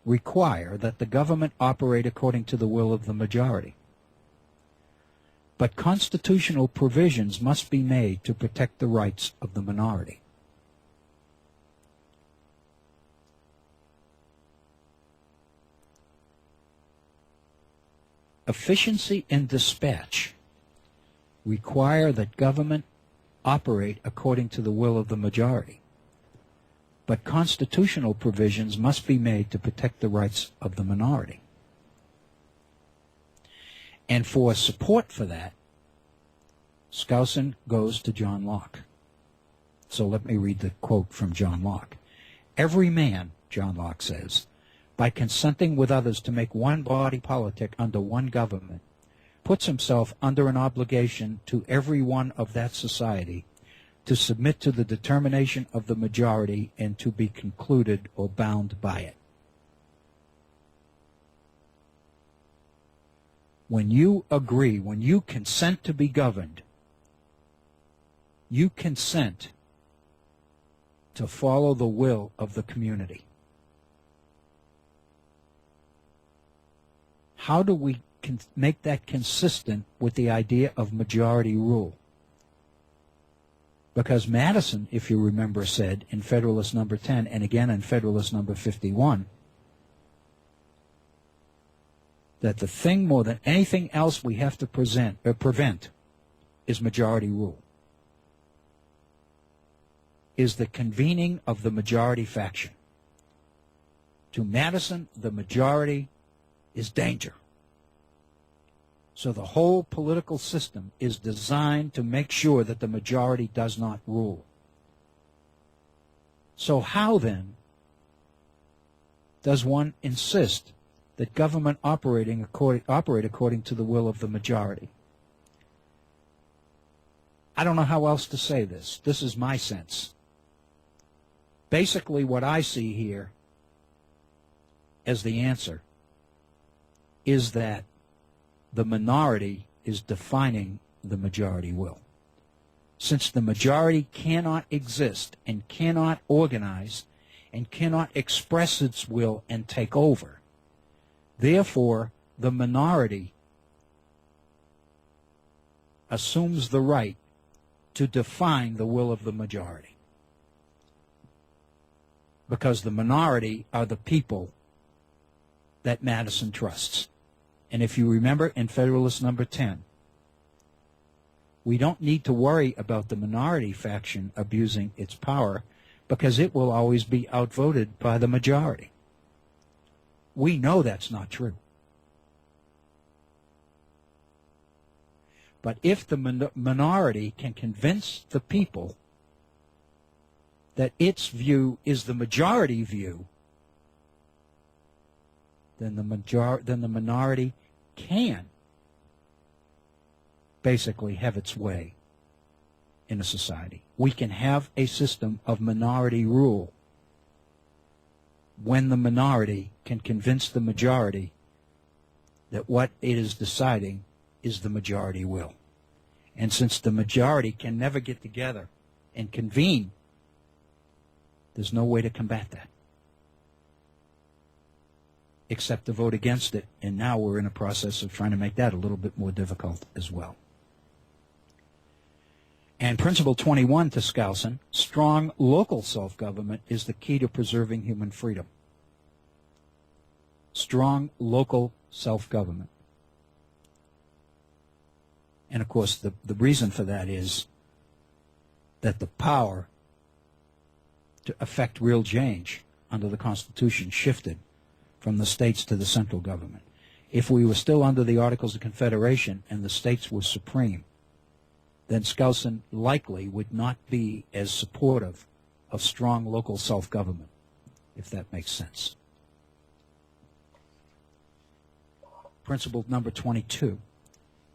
B: require that the government operate according to the will of the majority. But constitutional provisions must be made to protect the rights of the minority. Efficiency and dispatch require that government operate according to the will of the majority. But constitutional provisions must be made to protect the rights of the minority. And for support for that, Skousen goes to John Locke. So let me read the quote from John Locke. Every man, John Locke says, by consenting with others to make one body politic under one government, puts himself under an obligation to every one of that society to submit to the determination of the majority and to be concluded or bound by it. When you agree, when you consent to be governed, you consent to follow the will of the community. How do we make that consistent with the idea of majority rule? Because Madison, if you remember, said in Federalist number 10 and again in Federalist number 51 that the thing more than anything else we have to prevent is majority rule, is the convening of the majority faction. To Madison, the majority is danger. So the whole political system is designed to make sure that the majority does not rule. So how then does one insist that government operate according to the will of the majority? I don't know how else to say this. This is my sense. Basically, what I see here as the answer is that the minority is defining the majority will. Since the majority cannot exist and cannot organize and cannot express its will and take over, therefore the minority assumes the right to define the will of the majority. Because the minority are the people that Madison trusts. And if you remember in Federalist number 10, we don't need to worry about the minority faction abusing its power because it will always be outvoted by the majority. We know that's not true. But if the minority can convince the people that its view is the majority view, then the minority can basically have its way in a society. We can have a system of minority rule when the minority can convince the majority that what it is deciding is the majority will. And since the majority can never get together and convene, there's no way to combat that except to vote against it, and now we're in a process of trying to make that a little bit more difficult as well. And Principle 21 to Skousen, strong local self-government is the key to preserving human freedom. Strong local self-government. And of course the reason for that is that the power to effect real change under the Constitution shifted from the states to the central government. If we were still under the Articles of Confederation and the states were supreme, then Skousen likely would not be as supportive of strong local self-government, if that makes sense. Principle number 22.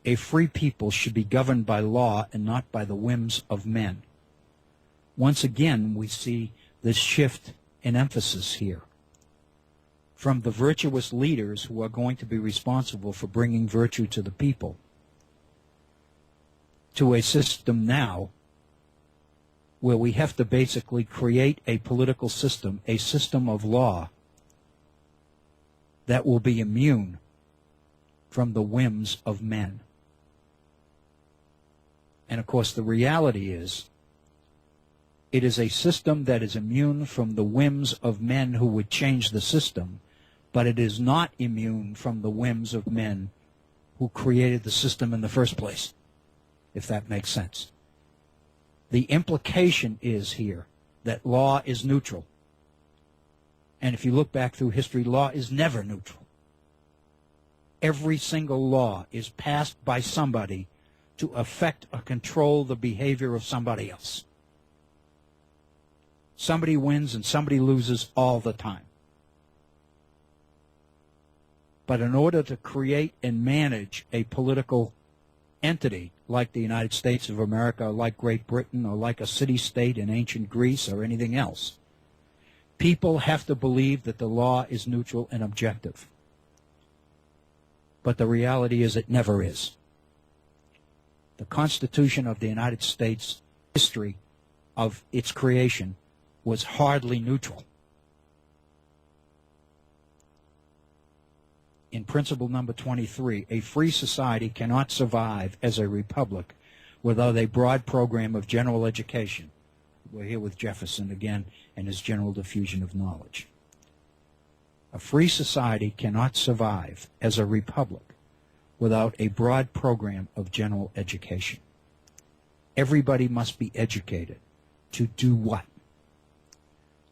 B: A free people should be governed by law and not by the whims of men. Once again, we see this shift in emphasis here. From the virtuous leaders who are going to be responsible for bringing virtue to the people, to a system now where we have to basically create a political system, a system of law that will be immune from the whims of men. And of course the reality is, it is a system that is immune from the whims of men who would change the system, but it is not immune from the whims of men who created the system in the first place, if that makes sense. The implication is here that law is neutral. And if you look back through history, law is never neutral. Every single law is passed by somebody to affect or control the behavior of somebody else. Somebody wins and somebody loses all the time. But in order to create and manage a political entity like the United States of America, or like Great Britain, or like a city-state in ancient Greece, or anything else, people have to believe that the law is neutral and objective. But the reality is it never is. The Constitution of the United States, history of its creation, was hardly neutral. In principle number 23, a free society cannot survive as a republic without a broad program of general education. We're here with Jefferson again and his general diffusion of knowledge. A free society cannot survive as a republic without a broad program of general education. Everybody must be educated. To do what?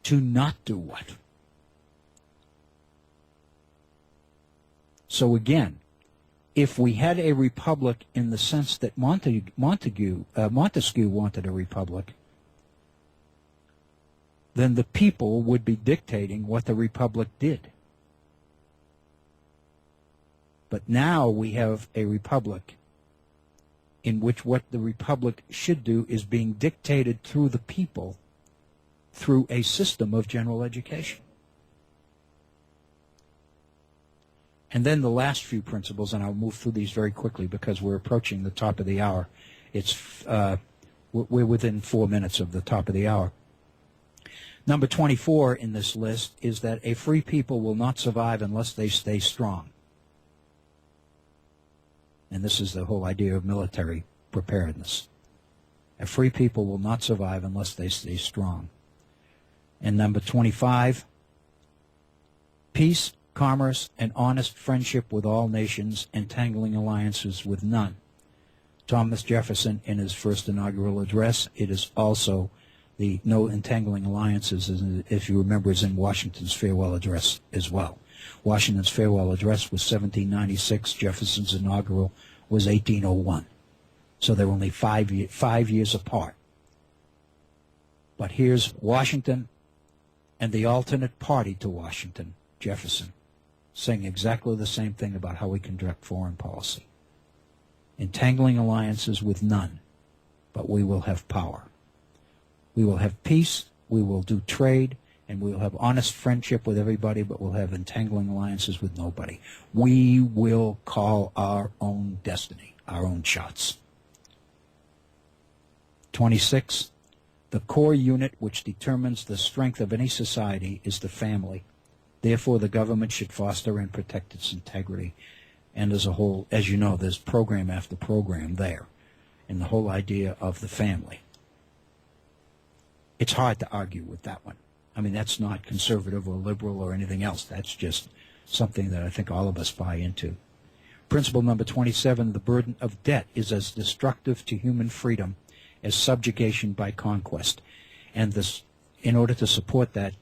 B: To not do what? So again, if we had a republic in the sense that Montesquieu wanted a republic, then the people would be dictating what the republic did. But now we have a republic in which what the republic should do is being dictated through the people through a system of general education. And then the last few principles, and I'll move through these very quickly because we're approaching the top of the hour. We're within 4 minutes of the top of the hour. Number 24 in this list is that a free people will not survive unless they stay strong. And this is the whole idea of military preparedness. A free people will not survive unless they stay strong. And number 25, peace, commerce, and honest friendship with all nations, entangling alliances with none. Thomas Jefferson, in his first inaugural address, it is also the no entangling alliances, if you remember, is in Washington's farewell address as well. Washington's farewell address was 1796. Jefferson's inaugural was 1801. So they're only 5 years apart. But here's Washington and the alternate party to Washington, Jefferson, saying exactly the same thing about how we conduct foreign policy. Entangling alliances with none, but we will have power. We will have peace, we will do trade, and we will have honest friendship with everybody, but we'll have entangling alliances with nobody. We will call our own destiny, our own shots. 26, the core unit which determines the strength of any society is the family. Therefore, the government should foster and protect its integrity. And as a whole, as you know, there's program after program there in the whole idea of the family. It's hard to argue with that one. I mean, that's not conservative or liberal or anything else. That's just something that I think all of us buy into. Principle number 27, the burden of debt is as destructive to human freedom as subjugation by conquest. And this, in order to support that,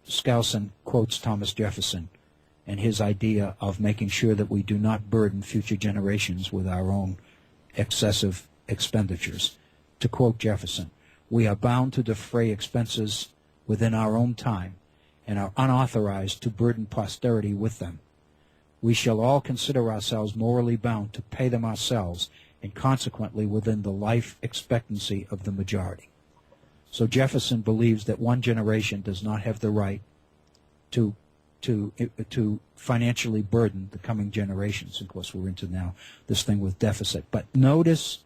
B: Skousen quotes Thomas Jefferson and his idea of making sure that we do not burden future generations with our own excessive expenditures. To quote Jefferson, we are bound to defray expenses within our own time and are unauthorized to burden posterity with them. We shall all consider ourselves morally bound to pay them ourselves and consequently within the life expectancy of the majority. So Jefferson believes that one generation does not have the right to financially burden the coming generations. Of course, we're into now this thing with deficit. But notice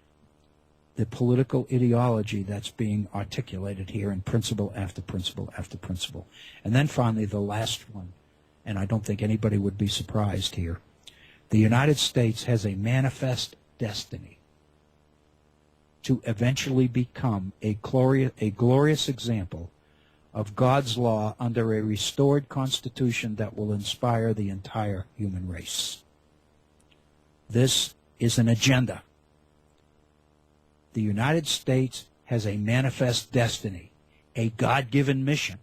B: the political ideology that's being articulated here in principle after principle after principle. And then finally, the last one, and I don't think anybody would be surprised here. The United States has a manifest destiny to eventually become a glorious example of God's law under a restored constitution that will inspire the entire human race. This is an agenda. The United States has a manifest destiny, a God-given mission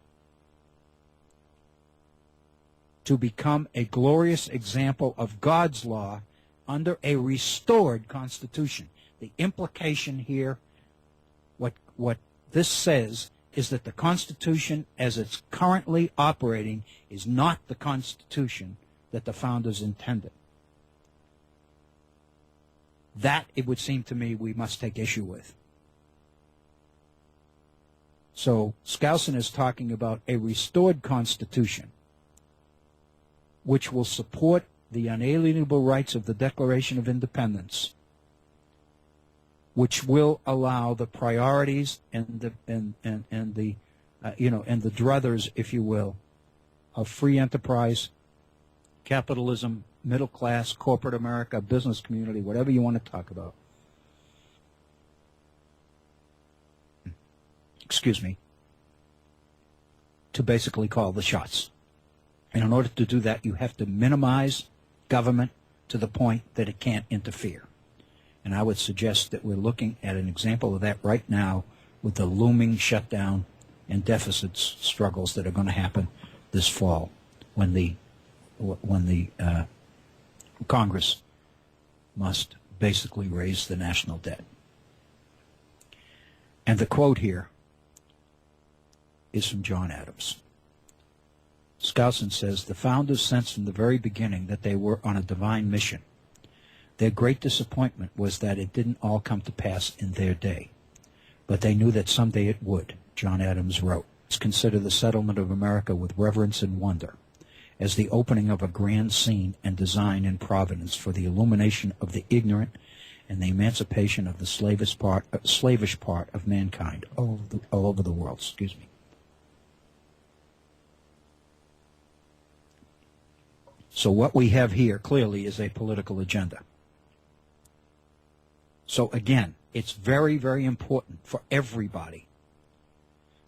B: to become a glorious example of God's law under a restored Constitution. The implication here, what this says, is that the Constitution as it's currently operating is not the Constitution that the founders intended. That, it would seem to me, we must take issue with. So Skousen is talking about a restored Constitution which will support the unalienable rights of the Declaration of Independence, which will allow the priorities and the druthers, if you will, of free enterprise, capitalism, middle class, corporate America, business community, whatever you want to talk about. Excuse me. To basically call the shots. And in order to do that, you have to minimize government to the point that it can't interfere. And I would suggest that we're looking at an example of that right now with the looming shutdown and deficit struggles that are going to happen this fall when the Congress must basically raise the national debt. And the quote here is from John Adams. Skousen says, "The founders sensed from the very beginning that they were on a divine mission. Their great disappointment was that it didn't all come to pass in their day. But they knew that someday it would," John Adams wrote. "Consider the settlement of America with reverence and wonder, as the opening of a grand scene and design in providence for the illumination of the ignorant and the emancipation of the slavish part of mankind all over the world." Excuse me. So what we have here clearly is a political agenda. So again, it's very, very important for everybody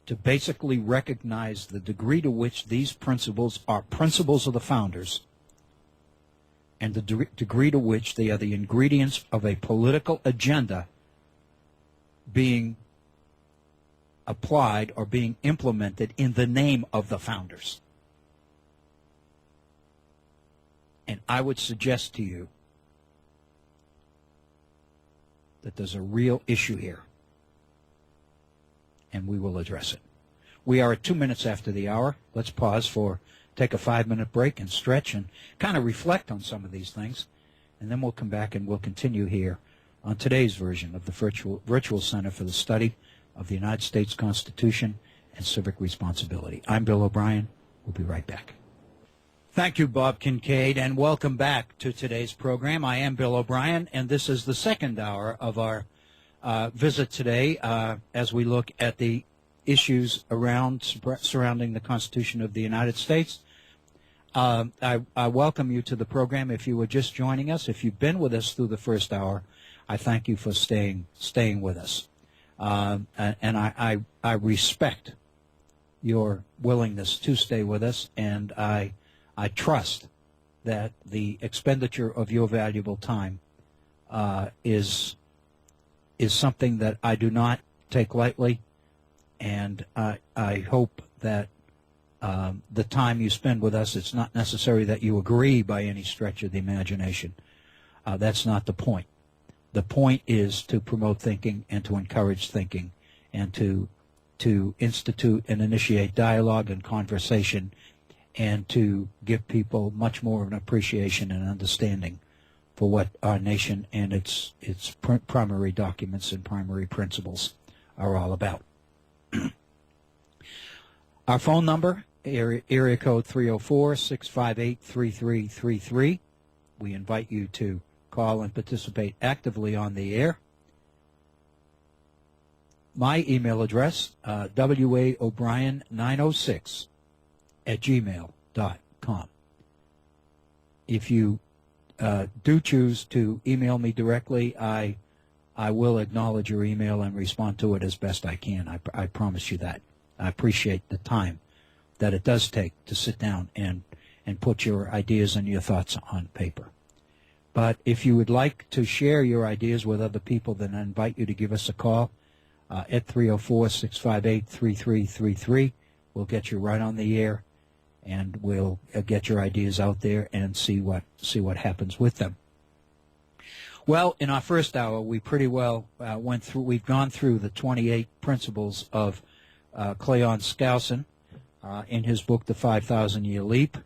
B: to basically recognize the degree to which these principles are principles of the founders and the degree to which they are the ingredients of a political agenda being applied or being implemented in the name of the founders. And I would suggest to you that there's a real issue here, and we will address it. We are at 2 minutes after the hour. Let's pause take a 5-minute break and stretch and kind of reflect on some of these things, and then we'll come back and we'll continue here on today's version of the Virtual Center for the Study of the United States Constitution and Civic Responsibility. I'm Bill O'Brien. We'll be right back. Thank you, Bob Kincaid, and welcome back to today's program. I am Bill O'Brien, and this is the second hour of our visit today as we look at the issues surrounding the Constitution of the United States. I welcome you to the program if you were just joining us. If you've been with us through the first hour, I thank you for staying with us. And I respect your willingness to stay with us, and I trust that the expenditure of your valuable time is something that I do not take lightly, and I hope that the time you spend with us, it's not necessary that you agree by any stretch of the imagination. That's not the point. The point is to promote thinking and to encourage thinking and to institute and initiate dialogue and conversation, and to give people much more of an appreciation and understanding for what our nation and its primary documents and primary principles are all about. Our phone number, area code 304-658-3333. We invite you to call and participate actively on the air. My email address, waobrien906@gmail.com. If you do choose to email me directly, I will acknowledge your email and respond to it as best I can. I promise you that. I appreciate the time that it does take to sit down and put your ideas and your thoughts on paper. But if you would like to share your ideas with other people, then I invite you to give us a call at 304-658-3333. We'll get you right on the air, and we'll get your ideas out there and see what happens with them. Well, in our first hour, we pretty well went through. We've gone through the 28 principles of Cleon Skousen in his book, The 5,000-Year Leap,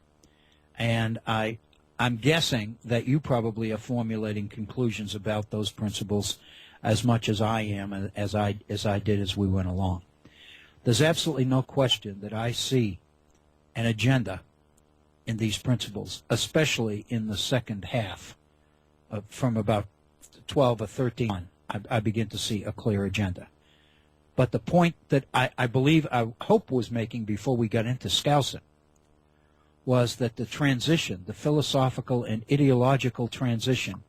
B: and I'm guessing that you probably are formulating conclusions about those principles as much as I am, and as I did as we went along. There's absolutely no question that I see an agenda in these principles, especially in the second half. From about 12 or 13 on, I begin to see a clear agenda. But the point that I believe Hope was making before we got into Skousen was that the transition, the philosophical and ideological transition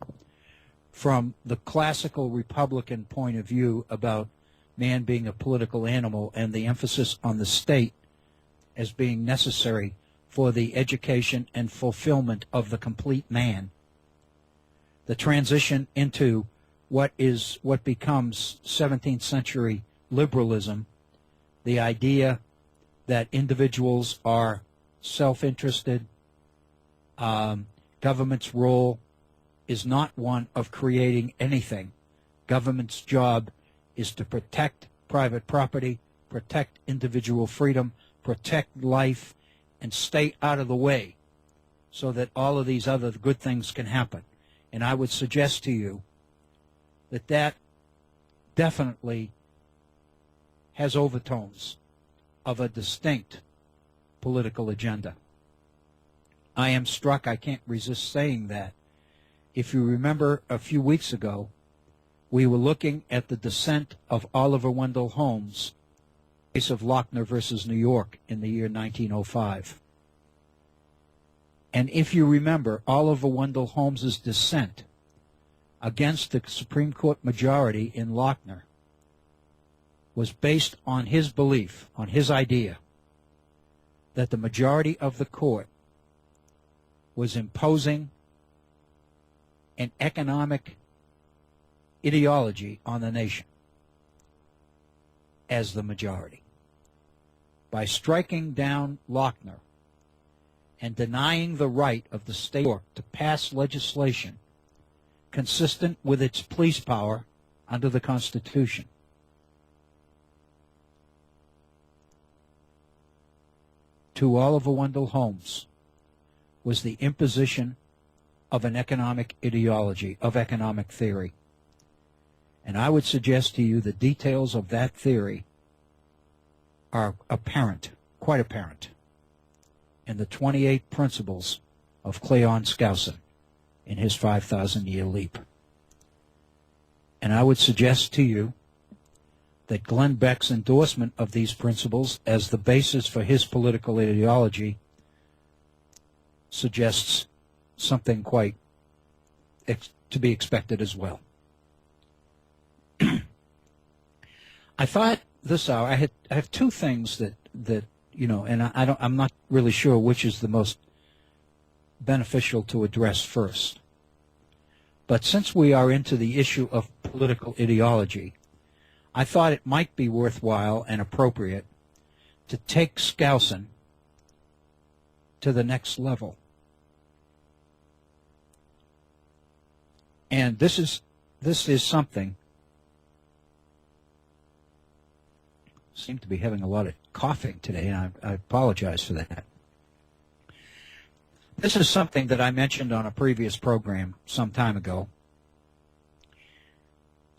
B: from the classical Republican point of view about man being a political animal and the emphasis on the state as being necessary for the education and fulfillment of the complete man, the transition into what becomes 17th century liberalism, the idea that individuals are self-interested, government's role is not one of creating anything. Government's job is to protect private property, protect individual freedom, protect life, and stay out of the way so that all of these other good things can happen. And I would suggest to you that that definitely has overtones of a distinct political agenda. I am struck, I can't resist saying that. If you remember a few weeks ago, we were looking at the dissent of Oliver Wendell Holmes, case of Lochner versus New York in the year 1905. And if you remember, Oliver Wendell Holmes' dissent against the Supreme Court majority in Lochner was based on his belief, on his idea, that the majority of the court was imposing an economic ideology on the nation as the majority. By striking down Lochner and denying the right of the state of New York to pass legislation consistent with its police power under the Constitution, to Oliver Wendell Holmes was the imposition of an economic ideology, of economic theory. And I would suggest to you the details of that theory are apparent, quite apparent, in the 28 principles of Cleon Skousen in his 5,000-Year Leap. And I would suggest to you that Glenn Beck's endorsement of these principles as the basis for his political ideology suggests something quite to be expected as well. I thought this hour I have two things that you know, and I'm not really sure which is the most beneficial to address first. But since we are into the issue of political ideology, I thought it might be worthwhile and appropriate to take Skousen to the next level. And this is something. Seem to be having a lot of coughing today, and I apologize for that. This is something that I mentioned on a previous program some time ago,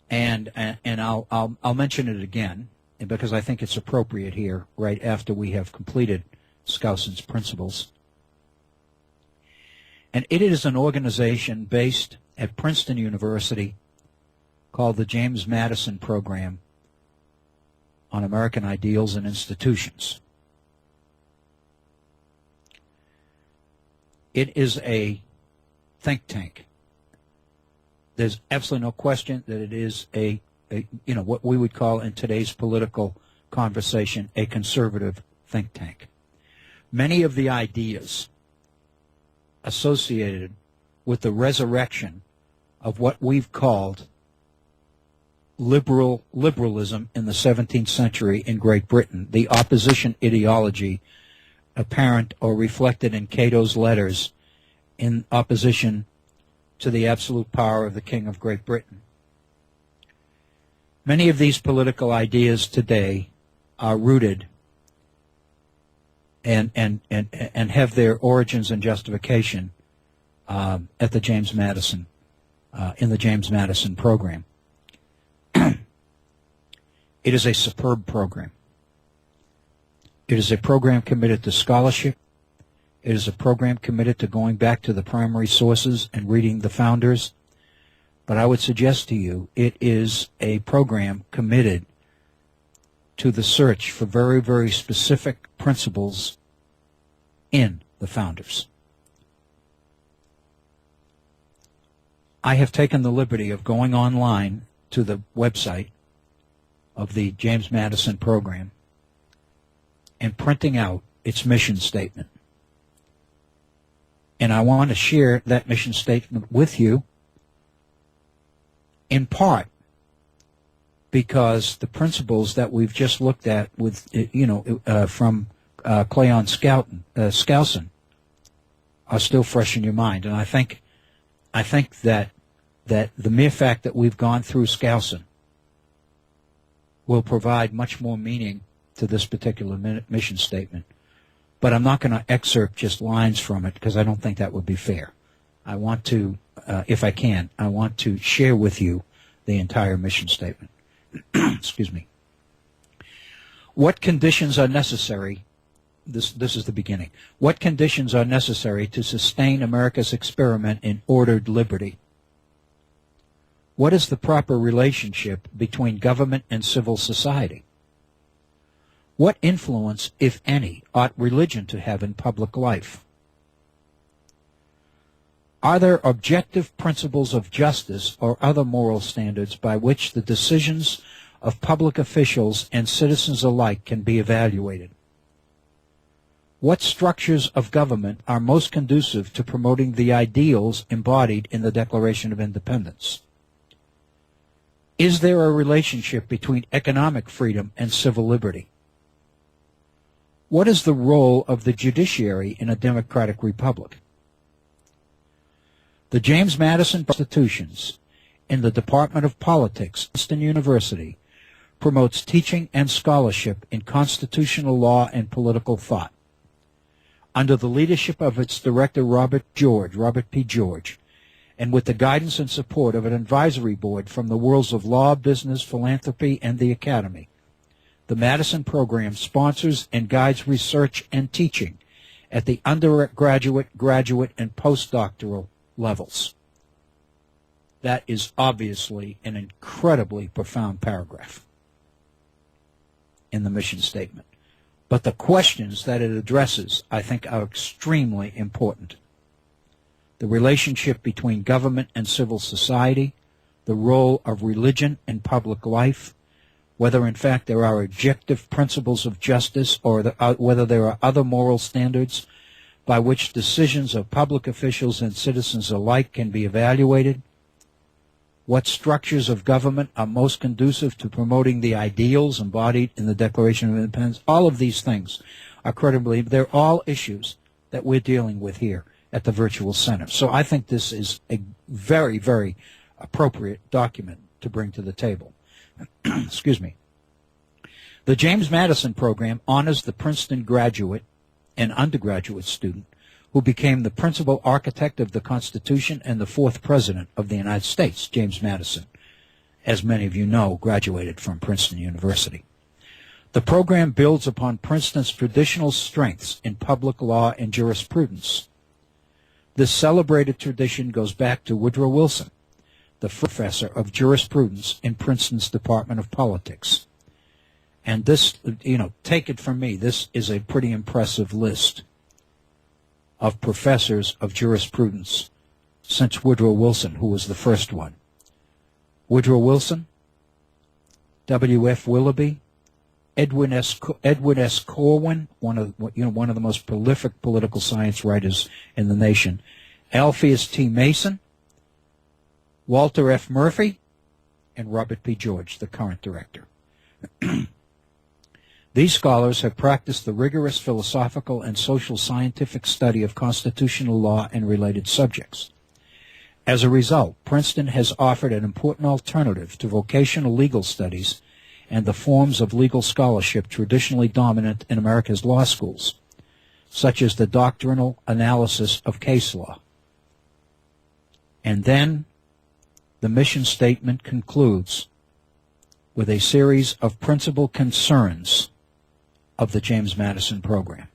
B: and I'll mention it again because I think it's appropriate here, right after we have completed Skousen's principles. And it is an organization based at Princeton University called the James Madison Program on American Ideals and Institutions. It is a think tank. There's absolutely no question that it is a what we would call in today's political conversation a conservative think tank. Many of the ideas associated with the resurrection of what we've called liberalism in the 17th century in Great Britain, the opposition ideology apparent or reflected in Cato's letters in opposition to the absolute power of the King of Great Britain. Many of these political ideas today are rooted and have their origins and justification at the James Madison, in the James Madison program. It is a superb program. It is a program committed to scholarship. It is a program committed to going back to the primary sources and reading the founders. But I would suggest to you it is a program committed to the search for very, very specific principles in the founders. I have taken the liberty of going online to the website of the James Madison program and printing out its mission statement. And I want to share that mission statement with you, in part because the principles that we've just looked at with, from Cleon Skousen are still fresh in your mind. And I think that the mere fact that we've gone through Skousen will provide much more meaning to this particular mission statement. But I'm not going to excerpt just lines from it because I don't think that would be fair. I want to, if I can, I want to share with you the entire mission statement. Excuse me. What conditions are necessary? This is the beginning. What conditions are necessary to sustain America's experiment in ordered liberty? What is the proper relationship between government and civil society? What influence, if any, ought religion to have in public life? Are there objective principles of justice or other moral standards by which the decisions of public officials and citizens alike can be evaluated? What structures of government are most conducive to promoting the ideals embodied in the Declaration of Independence? Is there a relationship between economic freedom and civil liberty? What is the role of the judiciary in a democratic republic? The James Madison Constitutions in the Department of Politics, Princeton University, promotes teaching and scholarship in constitutional law and political thought. Under the leadership of its director, Robert P. George, and with the guidance and support of an advisory board from the worlds of law, business, philanthropy, and the academy, the Madison program sponsors and guides research and teaching at the undergraduate, graduate, and postdoctoral levels. That is obviously an incredibly profound paragraph in the mission statement. But the questions that it addresses, I think, are extremely important. The relationship between government and civil society, the role of religion in public life, whether in fact there are objective principles of justice or whether there are other moral standards by which decisions of public officials and citizens alike can be evaluated, what structures of government are most conducive to promoting the ideals embodied in the Declaration of Independence. All of these things are they're all issues that we're dealing with here at the Virtual Center. So I think this is a very, very appropriate document to bring to the table. Excuse me. The James Madison program honors the Princeton graduate and undergraduate student who became the principal architect of the Constitution and the fourth president of the United States. James Madison, as many of you know, graduated from Princeton University. The program builds upon Princeton's traditional strengths in public law and jurisprudence. This celebrated tradition goes back to Woodrow Wilson, the professor of jurisprudence in Princeton's Department of Politics. And this, take it from me, this is a pretty impressive list of professors of jurisprudence since Woodrow Wilson, who was the first one. Woodrow Wilson, W.F. Willoughby, Edwin S. Corwin, one of the most prolific political science writers in the nation, Alpheus T. Mason, Walter F. Murphy, and Robert P. George, the current director. These scholars have practiced the rigorous philosophical and social scientific study of constitutional law and related subjects. As a result, Princeton has offered an important alternative to vocational legal studies and the forms of legal scholarship traditionally dominant in America's law schools, such as the doctrinal analysis of case law. And then the mission statement concludes with a series of principal concerns of the James Madison program.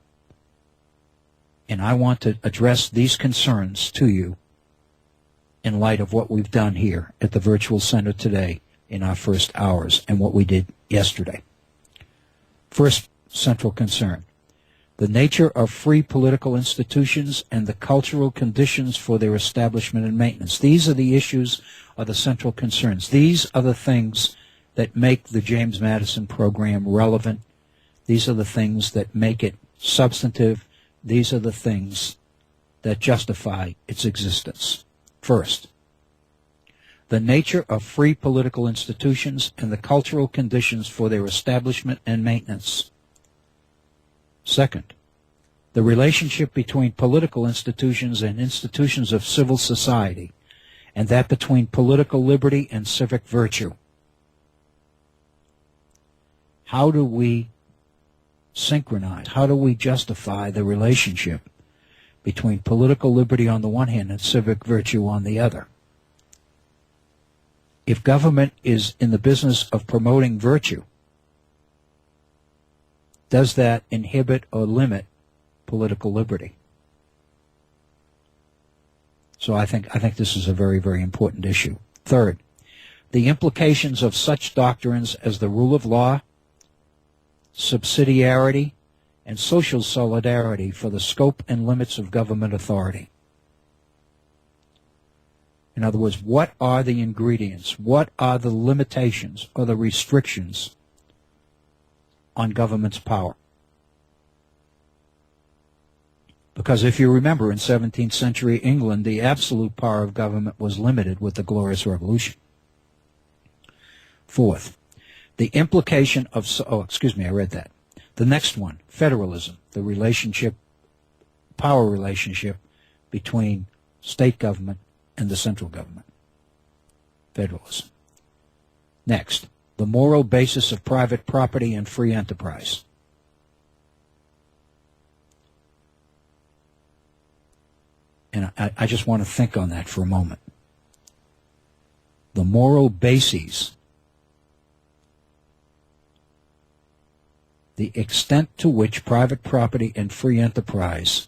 B: And I want to address these concerns to you in light of what we've done here at the Virtual Center today in our first hours and what we did yesterday. First central concern: the nature of free political institutions and the cultural conditions for their establishment and maintenance. These are the issues, are the central concerns. These are the things that make the James Madison program relevant. These are the things that make it substantive. These are the things that justify its existence. First, the nature of free political institutions and the cultural conditions for their establishment and maintenance. Second, the relationship between political institutions and institutions of civil society, and that between political liberty and civic virtue. How do we synchronize, how do we justify the relationship between political liberty on the one hand and civic virtue on the other? If government is in the business of promoting virtue, does that inhibit or limit political liberty? So I think this is a very, very important issue. Third, the implications of such doctrines as the rule of law, subsidiarity, and social solidarity for the scope and limits of government authority. In other words, what are the ingredients? What are the limitations or the restrictions on government's power? Because if you remember, in 17th century England, the absolute power of government was limited with the Glorious Revolution. Fourth, the implication of, I read that. The next one, federalism, the relationship, power relationship between state government and the central government. Federalism. Next, the moral basis of private property and free enterprise. And I just want to think on that for a moment. The moral bases, the extent to which private property and free enterprise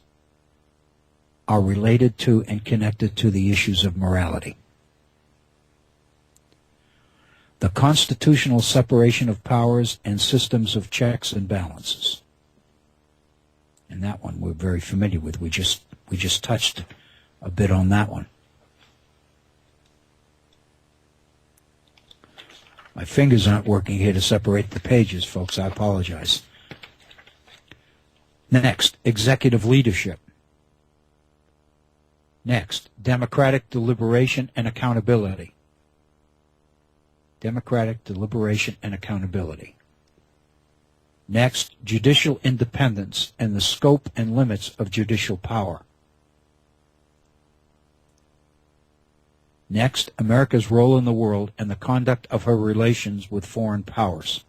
B: are related to and connected to the issues of morality. The constitutional separation of powers and systems of checks and balances. And that one we're very familiar with. We just touched a bit on that one. My fingers aren't working here to separate the pages, folks. I apologize. Next, executive leadership. Next, democratic deliberation and accountability. Democratic deliberation and accountability. Next, judicial independence and the scope and limits of judicial power. Next, America's role in the world and the conduct of her relations with foreign powers.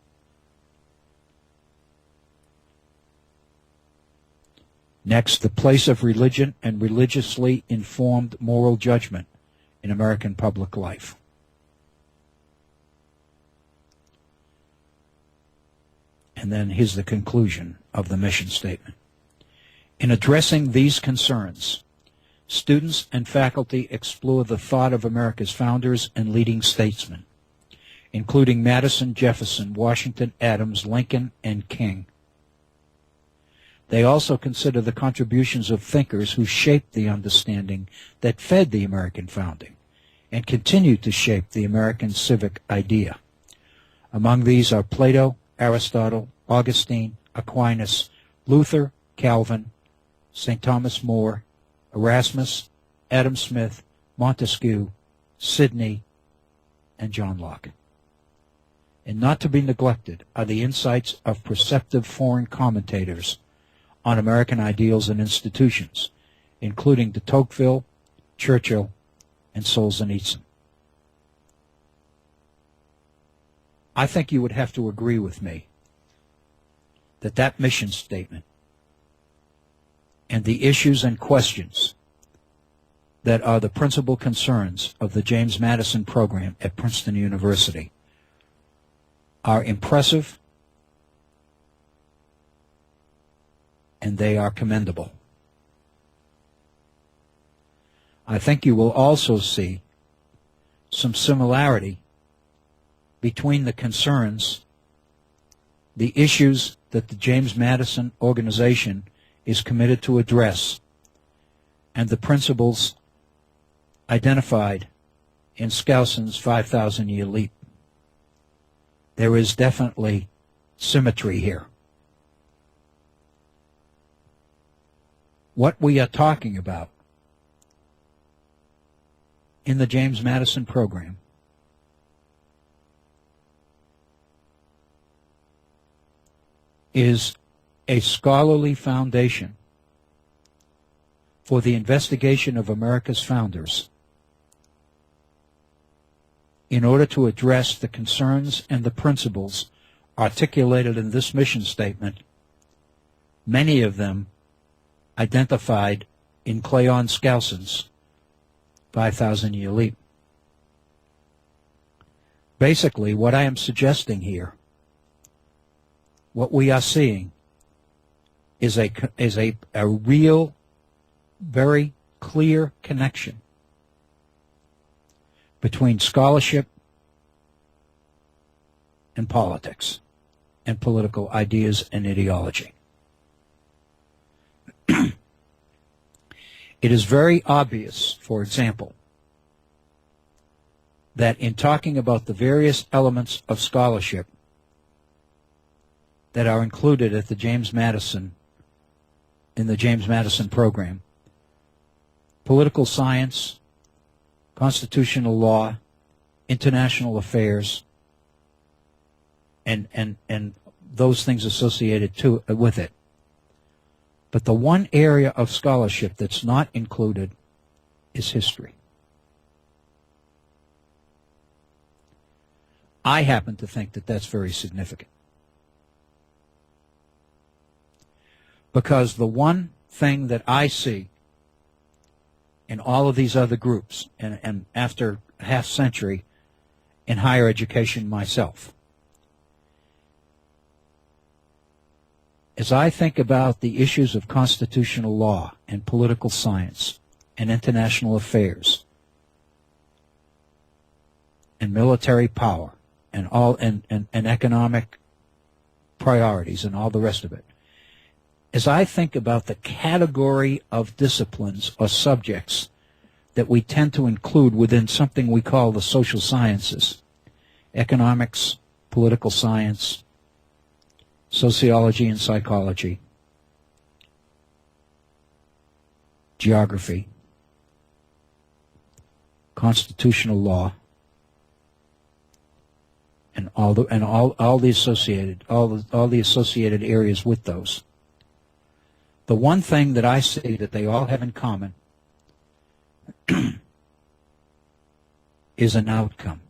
B: Next, the place of religion and religiously informed moral judgment in American public life. And then here's the conclusion of the mission statement. In addressing these concerns, students and faculty explore the thought of America's founders and leading statesmen, including Madison, Jefferson, Washington, Adams, Lincoln, and King. They also consider the contributions of thinkers who shaped the understanding that fed the American founding and continue to shape the American civic idea. Among these are Plato, Aristotle, Augustine, Aquinas, Luther, Calvin, St. Thomas More, Erasmus, Adam Smith, Montesquieu, Sidney, and John Locke. And not to be neglected are the insights of perceptive foreign commentators on American ideals and institutions, including de Tocqueville, Churchill, and Solzhenitsyn. I think you would have to agree with me that that mission statement and the issues and questions that are the principal concerns of the James Madison program at Princeton University are impressive and they are commendable. I think you will also see some similarity between the concerns, the issues that the James Madison organization is committed to address, and the principles identified in Skousen's 5,000-year leap. There is definitely symmetry here. What we are talking about in the James Madison program is a scholarly foundation for the investigation of America's founders in order to address the concerns and the principles articulated in this mission statement, many of them identified in Cleon Skousen's 5,000-year leap. Basically, what I am suggesting here, what we are seeing is a real, very clear connection between scholarship and politics and political ideas and ideology. It is very obvious, for example, that in talking about the various elements of scholarship that are included at the James Madison, in the James Madison program, political science, constitutional law, international affairs, and those things associated with it. But the one area of scholarship that's not included is history. I happen to think that that's very significant. Because the one thing that I see in all of these other groups, and after a half century in higher education myself, as I think about the issues of constitutional law and political science and international affairs and military power and all and economic priorities and all the rest of it, as I think about the category of disciplines or subjects that we tend to include within something we call the social sciences, economics, political science, sociology and psychology, geography, constitutional law, and all the associated areas with those. The one thing that I see that they all have in common is an outcome,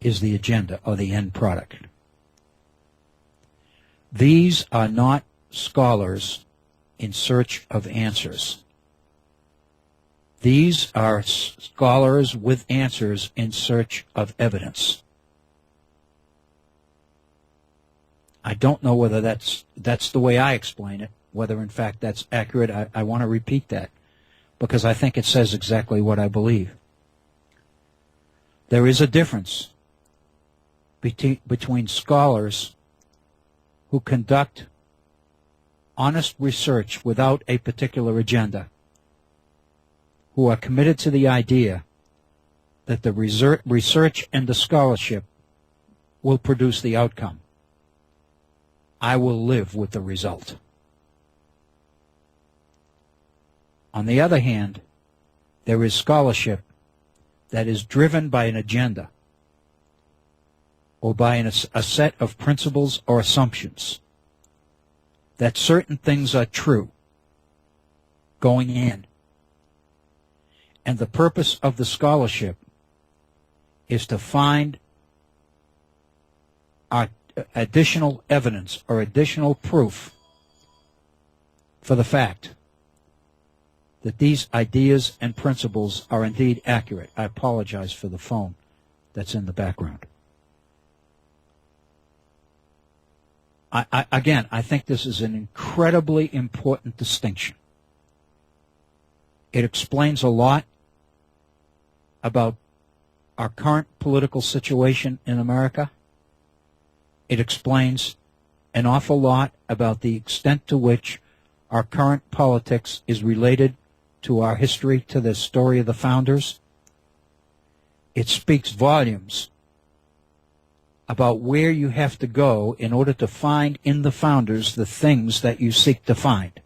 B: is the agenda or the end product. These are not scholars in search of answers. These are scholars with answers in search of evidence. I don't know whether that's the way I explain it, whether in fact that's accurate. I want to repeat that because I think it says exactly what I believe. There is a difference between scholars who conduct honest research without a particular agenda, who are committed to the idea that the research and the scholarship will produce the outcome. I will live with the result. On the other hand, there is scholarship that is driven by an agenda or by a set of principles or assumptions that certain things are true going in, And the purpose of the scholarship is to find additional evidence or additional proof for the fact that these ideas and principles are indeed accurate. I apologize for the phone that's in the background. Again, I think this is an incredibly important distinction. It explains a lot about our current political situation in America. It explains an awful lot about the extent to which our current politics is related to our history, to the story of the founders. It speaks volumes about where you have to go in order to find in the founders the things that you seek to find.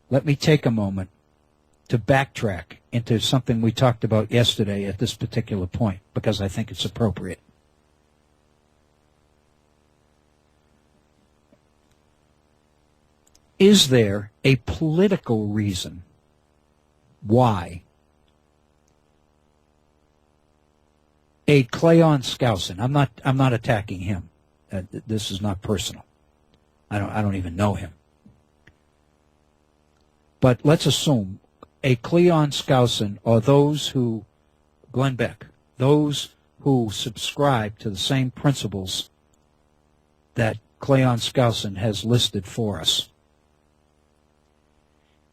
B: Let me take a moment to backtrack into something we talked about yesterday at this particular point, because I think it's appropriate. Is there a political reason why a Cleon Skousen, I'm not attacking him. This is not personal. I don't even know him. But let's assume a Cleon Skousen, or those who, Glenn Beck, those who subscribe to the same principles that Cleon Skousen has listed for us.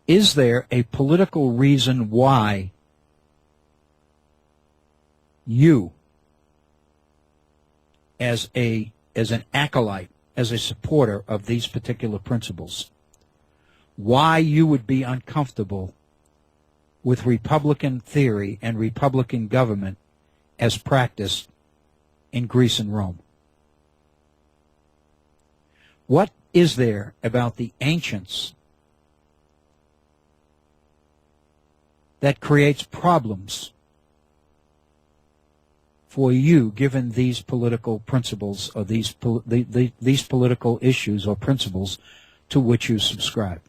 B: Is there a political reason why you, as an acolyte, as a supporter of these particular principles, why you would be uncomfortable with Republican theory and Republican government as practiced in Greece and Rome? What is there about the ancients that creates problems for you, given these political principles or these political issues or principles to which you subscribe?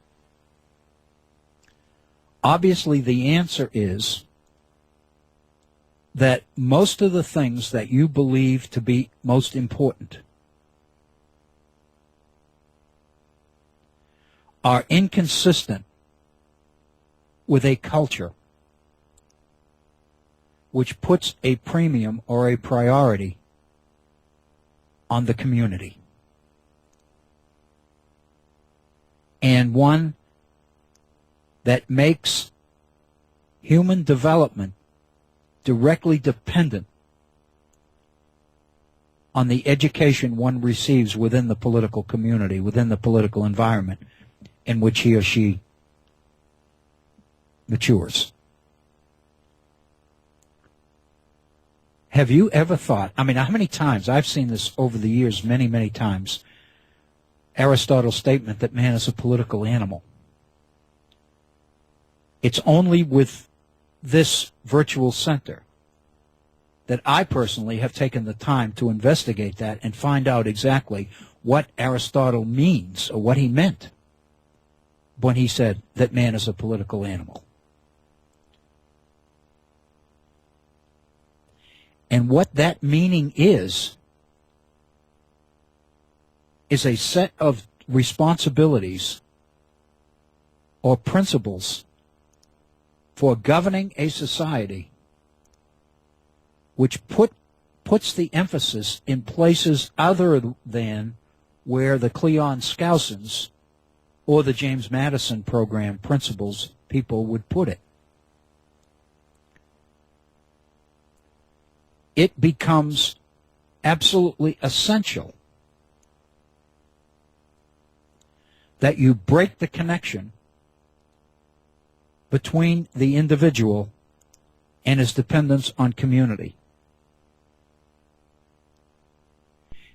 B: Obviously, the answer is that most of the things that you believe to be most important are inconsistent with a culture which puts a premium or a priority on the community, and one that makes human development directly dependent on the education one receives within the political community, within the political environment in which he or she matures. Have you ever thought, I mean, how many times, I've seen this over the years, many, many times, Aristotle's statement that man is a political animal. It's only with this virtual center that I personally have taken the time to investigate that and find out exactly what Aristotle means, or what he meant when he said that man is a political animal. And what that meaning is a set of responsibilities or principles for governing a society which puts the emphasis in places other than where the Cleon Skousens or the James Madison program principles people would put it. It becomes absolutely essential that you break the connection between the individual and his dependence on community.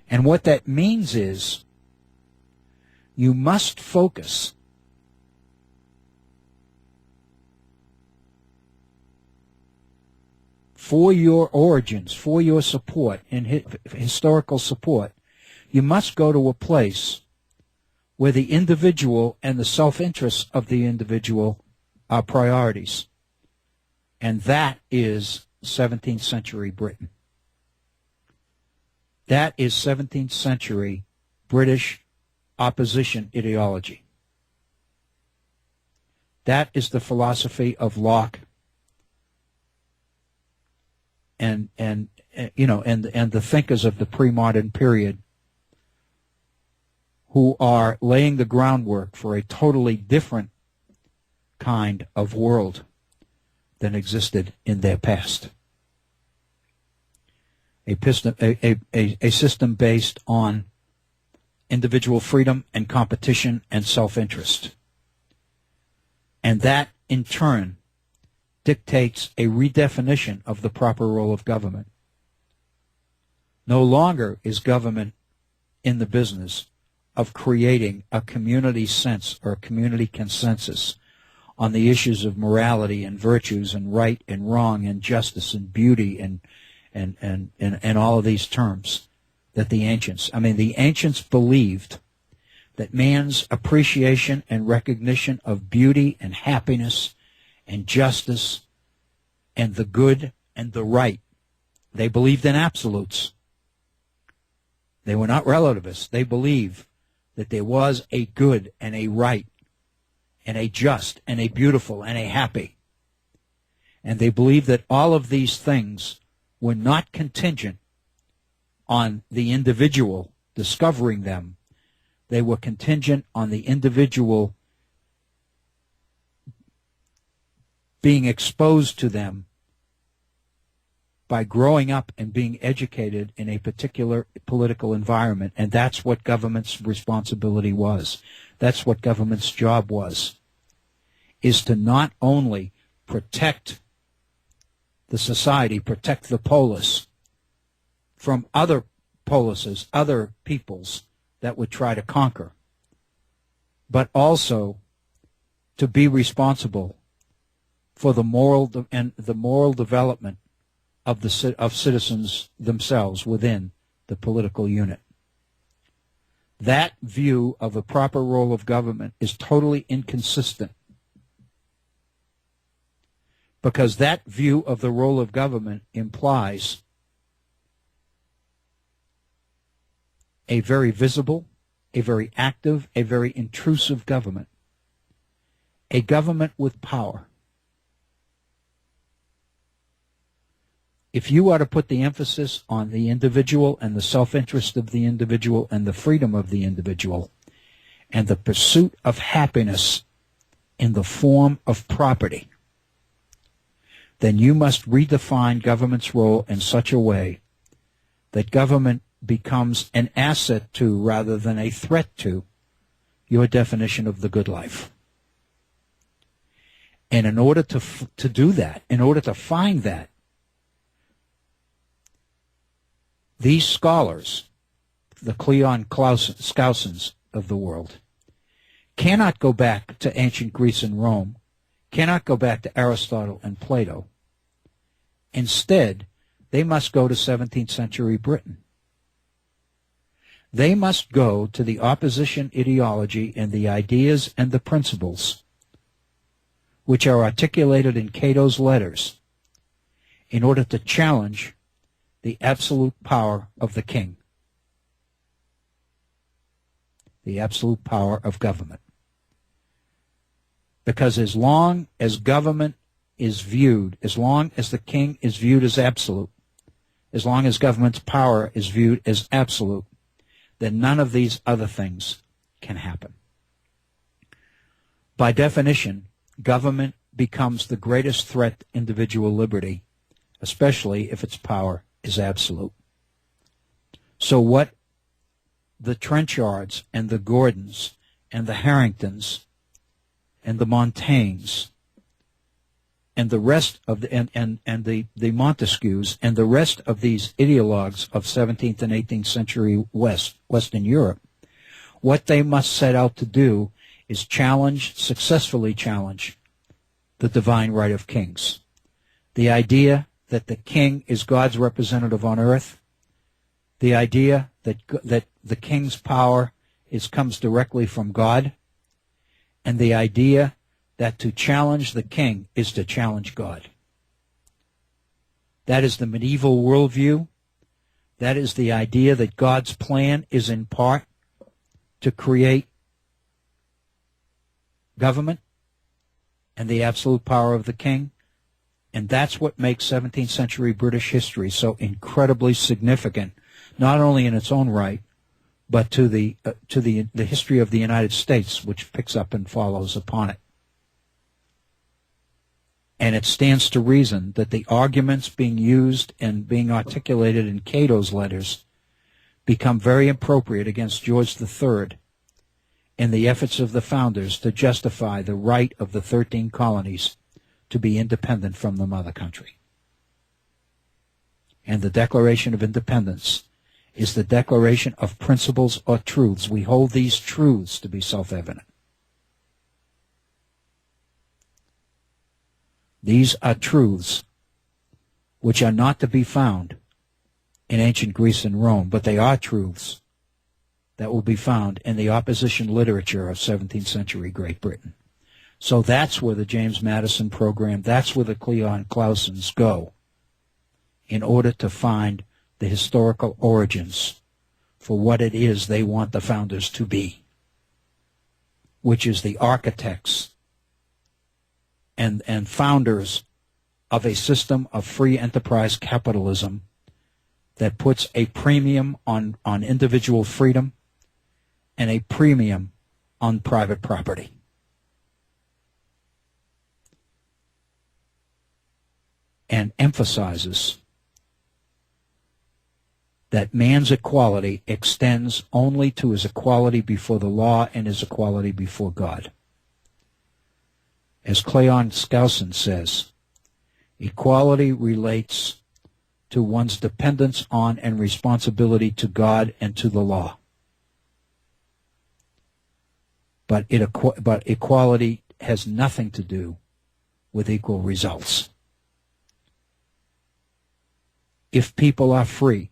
B: And what that means is you must focus for your origins, for your support, and historical support. You must go to a place where the individual and the self-interest of the individual are priorities. And that is 17th century Britain. That is 17th century British opposition ideology. That is the philosophy of Locke and the thinkers of the pre-modern period, who are laying the groundwork for a totally different kind of world than existed in their past. A system based on individual freedom and competition and self-interest. And that, in turn, dictates a redefinition of the proper role of government. No longer is government in the business of creating a community sense or a community consensus on the issues of morality and virtues and right and wrong and justice and beauty and all of these terms that the ancients believed that man's appreciation and recognition of beauty and happiness and justice and the good and the right, they believed in absolutes. They were not relativists. They believed that there was a good and a right and a just and a beautiful and a happy. And they believed that all of these things were not contingent on the individual discovering them. They were contingent on the individual being exposed to them by growing up and being educated in a particular political environment. And that's what government's responsibility was. That's what government's job was, is to not only protect the society, protect the polis from other polises, other peoples that would try to conquer, but also to be responsible for the moral development of citizens themselves within the political unit. That view of the proper role of government is totally inconsistent, because that view of the role of government implies a very visible, a very active, a very intrusive government, a government with power. If you are to put the emphasis on the individual and the self-interest of the individual and the freedom of the individual and the pursuit of happiness in the form of property, then you must redefine government's role in such a way that government becomes an asset to, rather than a threat to, your definition of the good life. And in order to do that, in order to find that, these scholars, the Cleon Skousens of the world, cannot go back to ancient Greece and Rome, cannot go back to Aristotle and Plato. Instead, they must go to 17th century Britain. They must go to the opposition ideology and the ideas and the principles which are articulated in Cato's letters in order to challenge the absolute power of the king, the absolute power of government. Because as long as government is viewed, as long as the king is viewed as absolute, as long as government's power is viewed as absolute, then none of these other things can happen. By definition, government becomes the greatest threat to individual liberty, especially if its power is absolute. So what the Trenchards and the Gordons and the Harringtons and the Montaignes and the rest of the Montesquieux and the rest of these ideologues of 17th and 18th century Western Europe, what they must set out to do is successfully challenge the divine right of kings. The idea that the king is God's representative on earth, the idea that the king's power comes directly from God, and the idea that to challenge the king is to challenge God. That is the medieval worldview. That is the idea that God's plan is in part to create government and the absolute power of the king. And that's what makes 17th century British history so incredibly significant, not only in its own right, but to the history of the United States, which picks up and follows upon it. And it stands to reason that the arguments being used and being articulated in Cato's letters become very appropriate against George III in the efforts of the founders to justify the right of the 13 colonies to be independent from the mother country. And the Declaration of Independence is the declaration of principles or truths. We hold these truths to be self-evident. These are truths which are not to be found in ancient Greece and Rome, but they are truths that will be found in the opposition literature of 17th century Great Britain. So that's where the James Madison program, that's where the Cleon Skousens go in order to find the historical origins for what it is they want the founders to be, which is the architects and founders of a system of free enterprise capitalism that puts a premium on individual freedom and a premium on private property. And emphasizes that man's equality extends only to his equality before the law and his equality before God. As Cleon Skousen says, equality relates to one's dependence on and responsibility to God and to the law. But equality has nothing to do with equal results. If people are free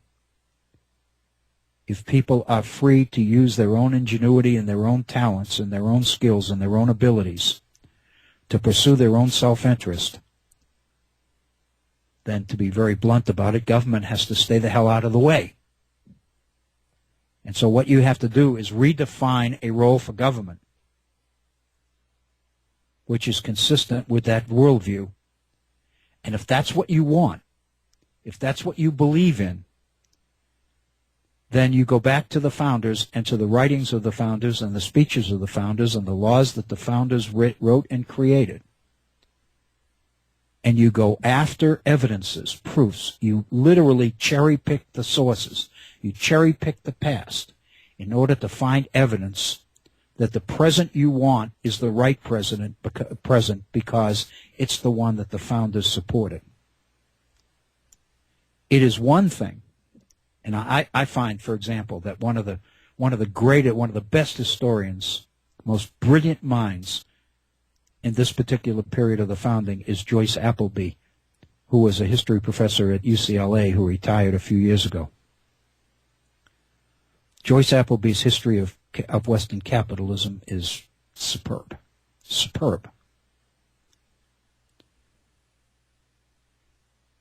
B: to use their own ingenuity and their own talents and their own skills and their own abilities to pursue their own self-interest, then, to be very blunt about it, government has to stay the hell out of the way. And so what you have to do is redefine a role for government which is consistent with that worldview. And if that's what you want, if that's what you believe in, then you go back to the founders and to the writings of the founders and the speeches of the founders and the laws that the founders wrote and created. And you go after evidences, proofs. You literally cherry-pick the sources. You cherry-pick the past in order to find evidence that the present you want is the right present because it's the one that the founders supported. It is one thing. And I find, for example, that one of the best historians, most brilliant minds in this particular period of the founding is Joyce Appleby, who was a history professor at UCLA who retired a few years ago. Joyce Appleby's history of Western capitalism is superb. Superb.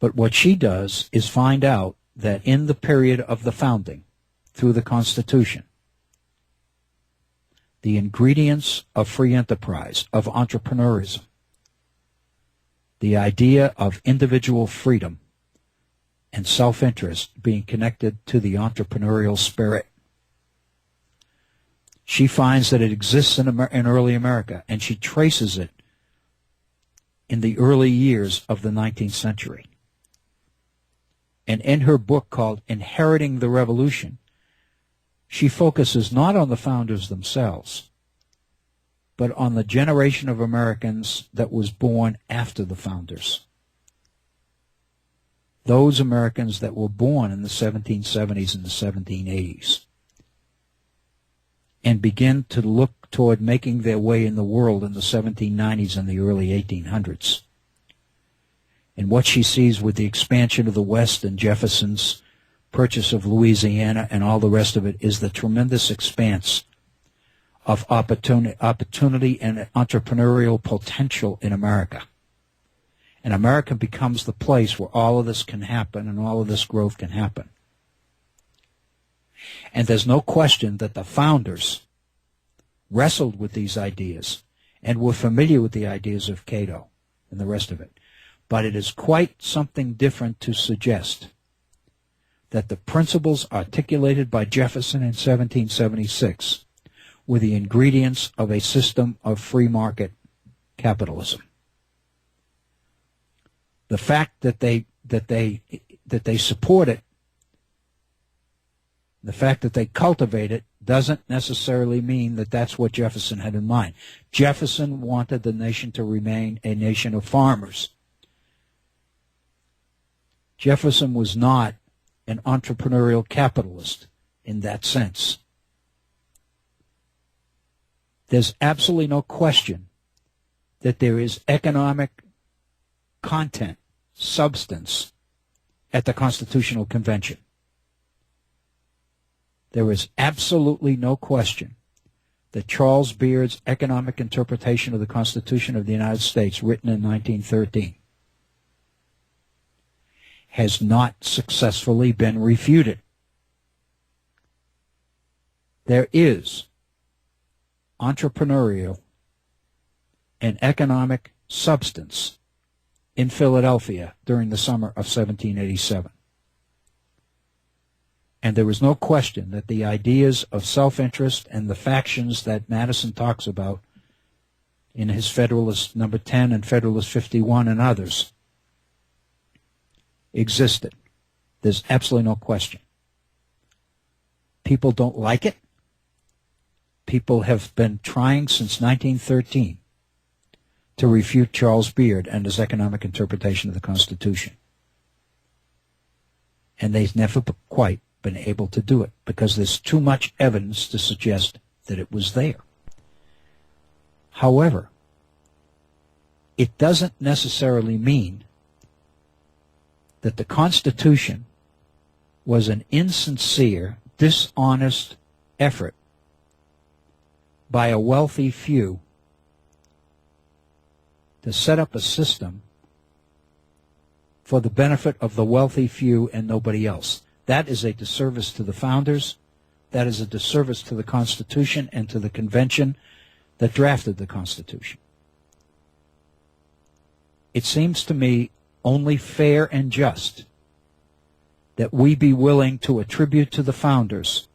B: But what she does is find out that in the period of the founding, through the Constitution, the ingredients of free enterprise, of entrepreneurism, the idea of individual freedom and self-interest being connected to the entrepreneurial spirit, she finds that it exists in early America, and she traces it in the early years of the 19th century. And in her book called Inheriting the Revolution, she focuses not on the founders themselves, but on the generation of Americans that was born after the founders. Those Americans that were born in the 1770s and the 1780s and begin to look toward making their way in the world in the 1790s and the early 1800s. And what she sees with the expansion of the West and Jefferson's purchase of Louisiana and all the rest of it is the tremendous expanse of opportunity and entrepreneurial potential in America. And America becomes the place where all of this can happen and all of this growth can happen. And there's no question that the founders wrestled with these ideas and were familiar with the ideas of Cato and the rest of it. But it is quite something different to suggest that the principles articulated by Jefferson in 1776 were the ingredients of a system of free market capitalism. The fact that they support it, the fact that they cultivate it, doesn't necessarily mean that that's what Jefferson had in mind. Jefferson wanted the nation to remain a nation of farmers. Jefferson was not an entrepreneurial capitalist in that sense. There's absolutely no question that there is economic content, substance at the Constitutional Convention. There is absolutely no question that Charles Beard's economic interpretation of the Constitution of the United States, written in 1913, has not successfully been refuted. There is entrepreneurial and economic substance in Philadelphia during the summer of 1787. And there is no question that the ideas of self-interest and the factions that Madison talks about in his Federalist number 10 and Federalist 51 and others existed. There's absolutely no question. People don't like it. People have been trying since 1913 to refute Charles Beard and his economic interpretation of the Constitution. And they've never quite been able to do it because there's too much evidence to suggest that it was there. However, it doesn't necessarily mean that the Constitution was an insincere, dishonest effort by a wealthy few to set up a system for the benefit of the wealthy few and nobody else. That is a disservice to the founders. That is a disservice to the Constitution and to the convention that drafted the Constitution. It seems to me only fair and just that we be willing to attribute to the founders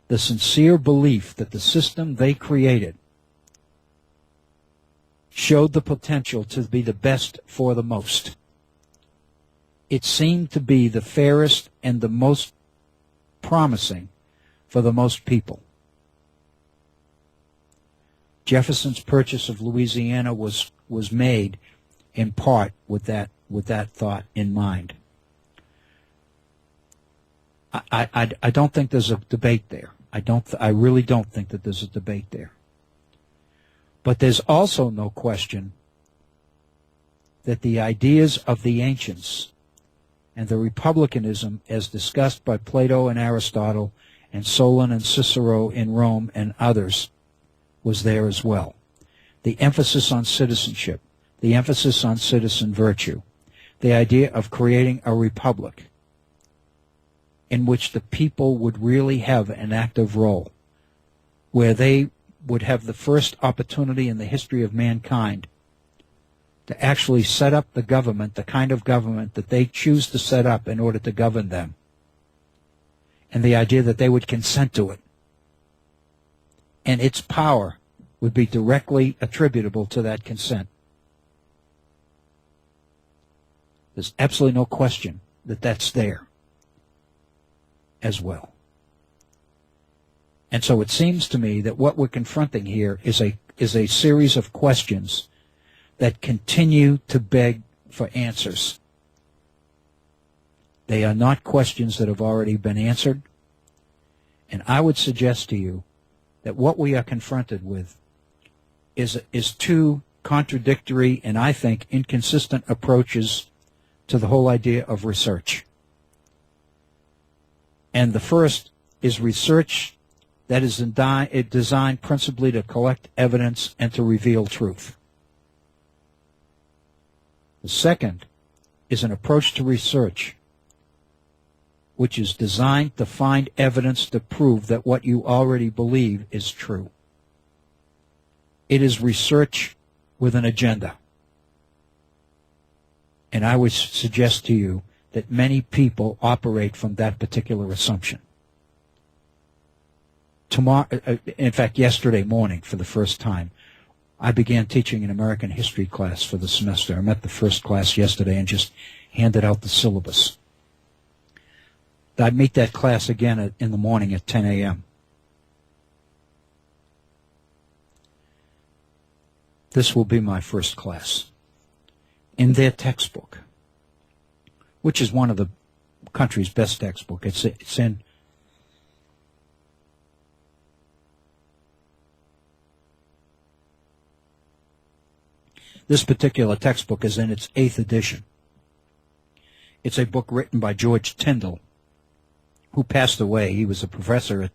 B: the sincere belief that the system they created showed the potential to be the best for the most. It seemed to be the fairest and the most promising for the most people. Jefferson's purchase of Louisiana was made in part with that thought in mind. I don't think there's a debate there. I really don't think that there's a debate there. But there's also no question that the ideas of the ancients and the republicanism as discussed by Plato and Aristotle and Solon and Cicero in Rome and others was there as well. The emphasis on citizenship, the emphasis on citizen virtue, the idea of creating a republic in which the people would really have an active role, where they would have the first opportunity in the history of mankind to actually set up the government, the kind of government that they choose to set up in order to govern them, and the idea that they would consent to it. And its power would be directly attributable to that consent. There's absolutely no question that that's there as well. And so it seems to me that what we're confronting here is a series of questions that continue to beg for answers. They are not questions that have already been answered. And I would suggest to you that what we are confronted with is two contradictory and I think inconsistent approaches to the whole idea of research. And the first is research that is designed principally to collect evidence and to reveal truth. The second is an approach to research which is designed to find evidence to prove that what you already believe is true. It is research with an agenda. And I would suggest to you that many people operate from that particular assumption. In fact, yesterday morning, for the first time, I began teaching an American history class for the semester. I met the first class yesterday and just handed out the syllabus. I'd meet that class again in the morning at 10 a.m. This will be my first class. In their textbook, which is one of the country's best textbook, it's in this particular textbook is in its 8th edition. It's a book written by George Tyndall, who passed away. He was a professor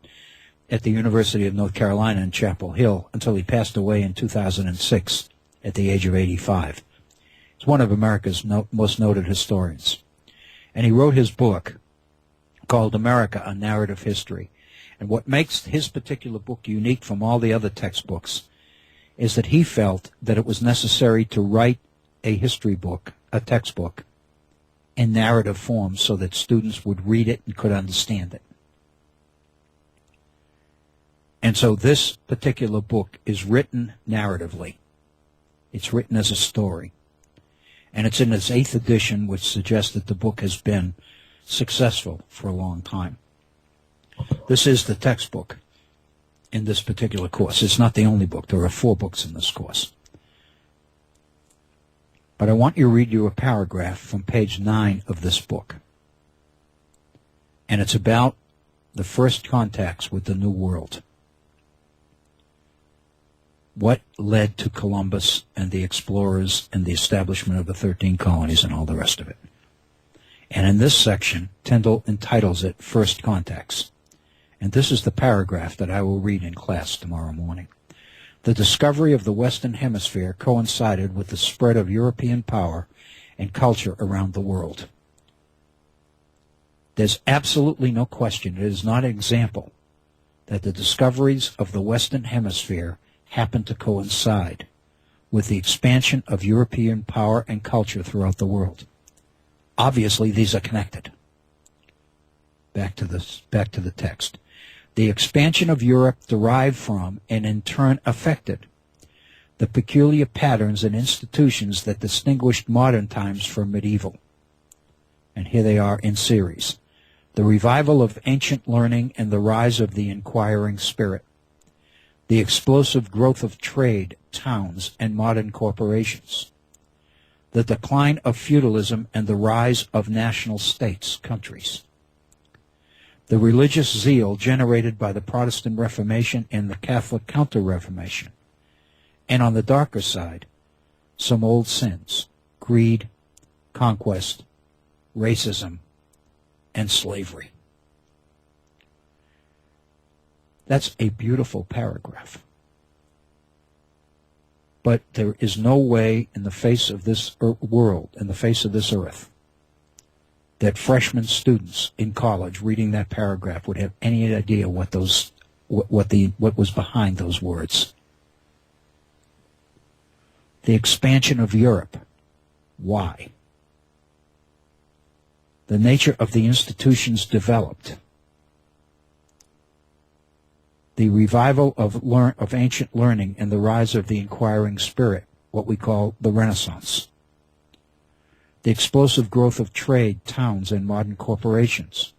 B: at the University of North Carolina in Chapel Hill until he passed away in 2006 at the age of 85. He's one of America's most noted historians. And he wrote his book called America, A Narrative History. And what makes his particular book unique from all the other textbooks is that he felt that it was necessary to write a history book, a textbook, in narrative form so that students would read it and could understand it. And so this particular book is written narratively. It's written as a story. And it's in its 8th edition, which suggests that the book has been successful for a long time. This is the textbook in this particular course. It's not the only book. There are 4 books in this course. But I want to read you a paragraph from page 9 of this book. And it's about the first contacts with the New World. What led to Columbus and the explorers and the establishment of the 13 colonies and all the rest of it. And in this section, Tyndall entitles it First Contacts. And this is the paragraph that I will read in class tomorrow morning. The discovery of the Western Hemisphere coincided with the spread of European power and culture around the world. There's absolutely no question, it is not an example, that the discoveries of the Western Hemisphere happened to coincide with the expansion of European power and culture throughout the world. Obviously, these are connected. Back to the text. The expansion of Europe derived from and in turn affected the peculiar patterns and institutions that distinguished modern times from medieval. And here they are in series. The revival of ancient learning and the rise of the inquiring spirit. The explosive growth of trade, towns, and modern corporations. The decline of feudalism and the rise of national states, countries. The religious zeal generated by the Protestant Reformation and the Catholic Counter-Reformation. And on the darker side, some old sins, greed, conquest, racism, and slavery. That's a beautiful paragraph. But there is no way in the face of this world, in the face of this earth, that freshman students in college reading that paragraph would have any idea what was behind those words. The expansion of Europe. Why? The nature of the institutions developed. The revival of ancient learning and the rise of the inquiring spirit, what we call the Renaissance. The explosive growth of trade, towns, and modern corporations.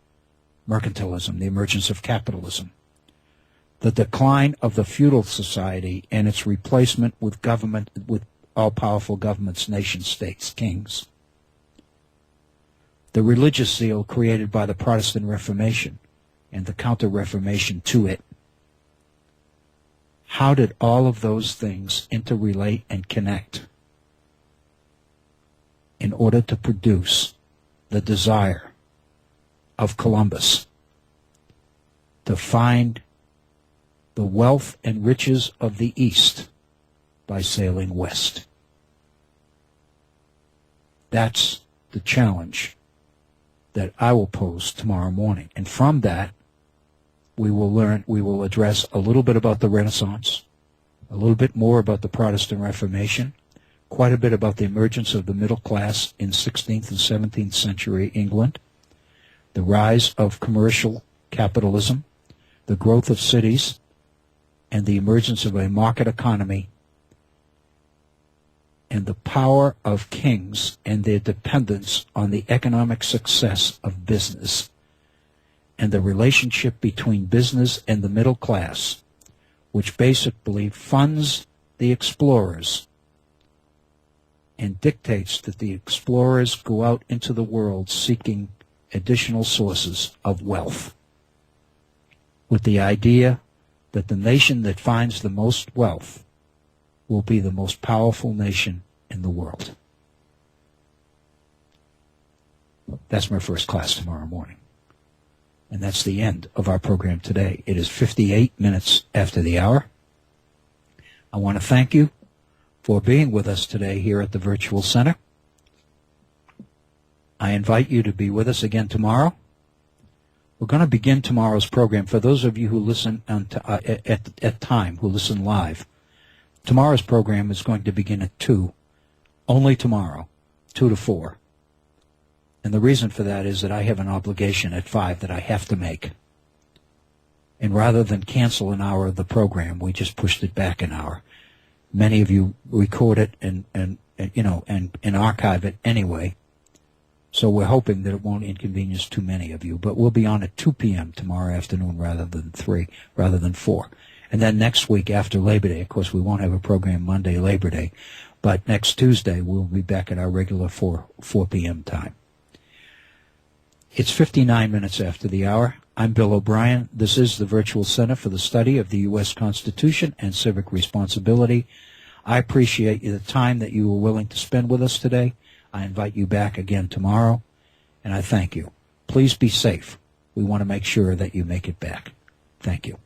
B: Mercantilism, the emergence of capitalism. The decline of the feudal society and its replacement with government, with all-powerful governments, nation-states, kings. The religious zeal created by the Protestant Reformation and the Counter-Reformation to it. How did all of those things interrelate and connect in order to produce the desire of Columbus to find the wealth and riches of the East by sailing west. That's the challenge that I will pose tomorrow morning. And from that, we will address a little bit about the Renaissance, a little bit more about the Protestant Reformation, quite a bit about the emergence of the middle class in 16th and 17th century England, the rise of commercial capitalism, the growth of cities, and the emergence of a market economy, and the power of kings and their dependence on the economic success of business, and the relationship between business and the middle class, which basically funds the explorers and dictates that the explorers go out into the world seeking additional sources of wealth, with the idea that the nation that finds the most wealth will be the most powerful nation in the world. That's my first class tomorrow morning. And that's the end of our program today. It is 58 minutes after the hour. I want to thank you for being with us today here at the Virtual Center. I invite you to be with us again tomorrow. We're going to begin tomorrow's program. For those of you who listen at time, who listen live, tomorrow's program is going to begin at 2, only tomorrow, 2 to 4. And the reason for that is that I have an obligation at 5 that I have to make. And rather than cancel an hour of the program, we just pushed it back an hour. Many of you record it and archive it anyway. So we're hoping that it won't inconvenience too many of you. But we'll be on at 2 p.m. tomorrow afternoon rather than 4. And then next week after Labor Day, of course, we won't have a program Monday, Labor Day. But next Tuesday, we'll be back at our regular 4 p.m. time. It's 59 minutes after the hour. I'm Bill O'Brien. This is the Virtual Center for the Study of the U.S. Constitution and Civic Responsibility. I appreciate the time that you were willing to spend with us today. I invite you back again tomorrow, and I thank you. Please be safe. We want to make sure that you make it back. Thank you.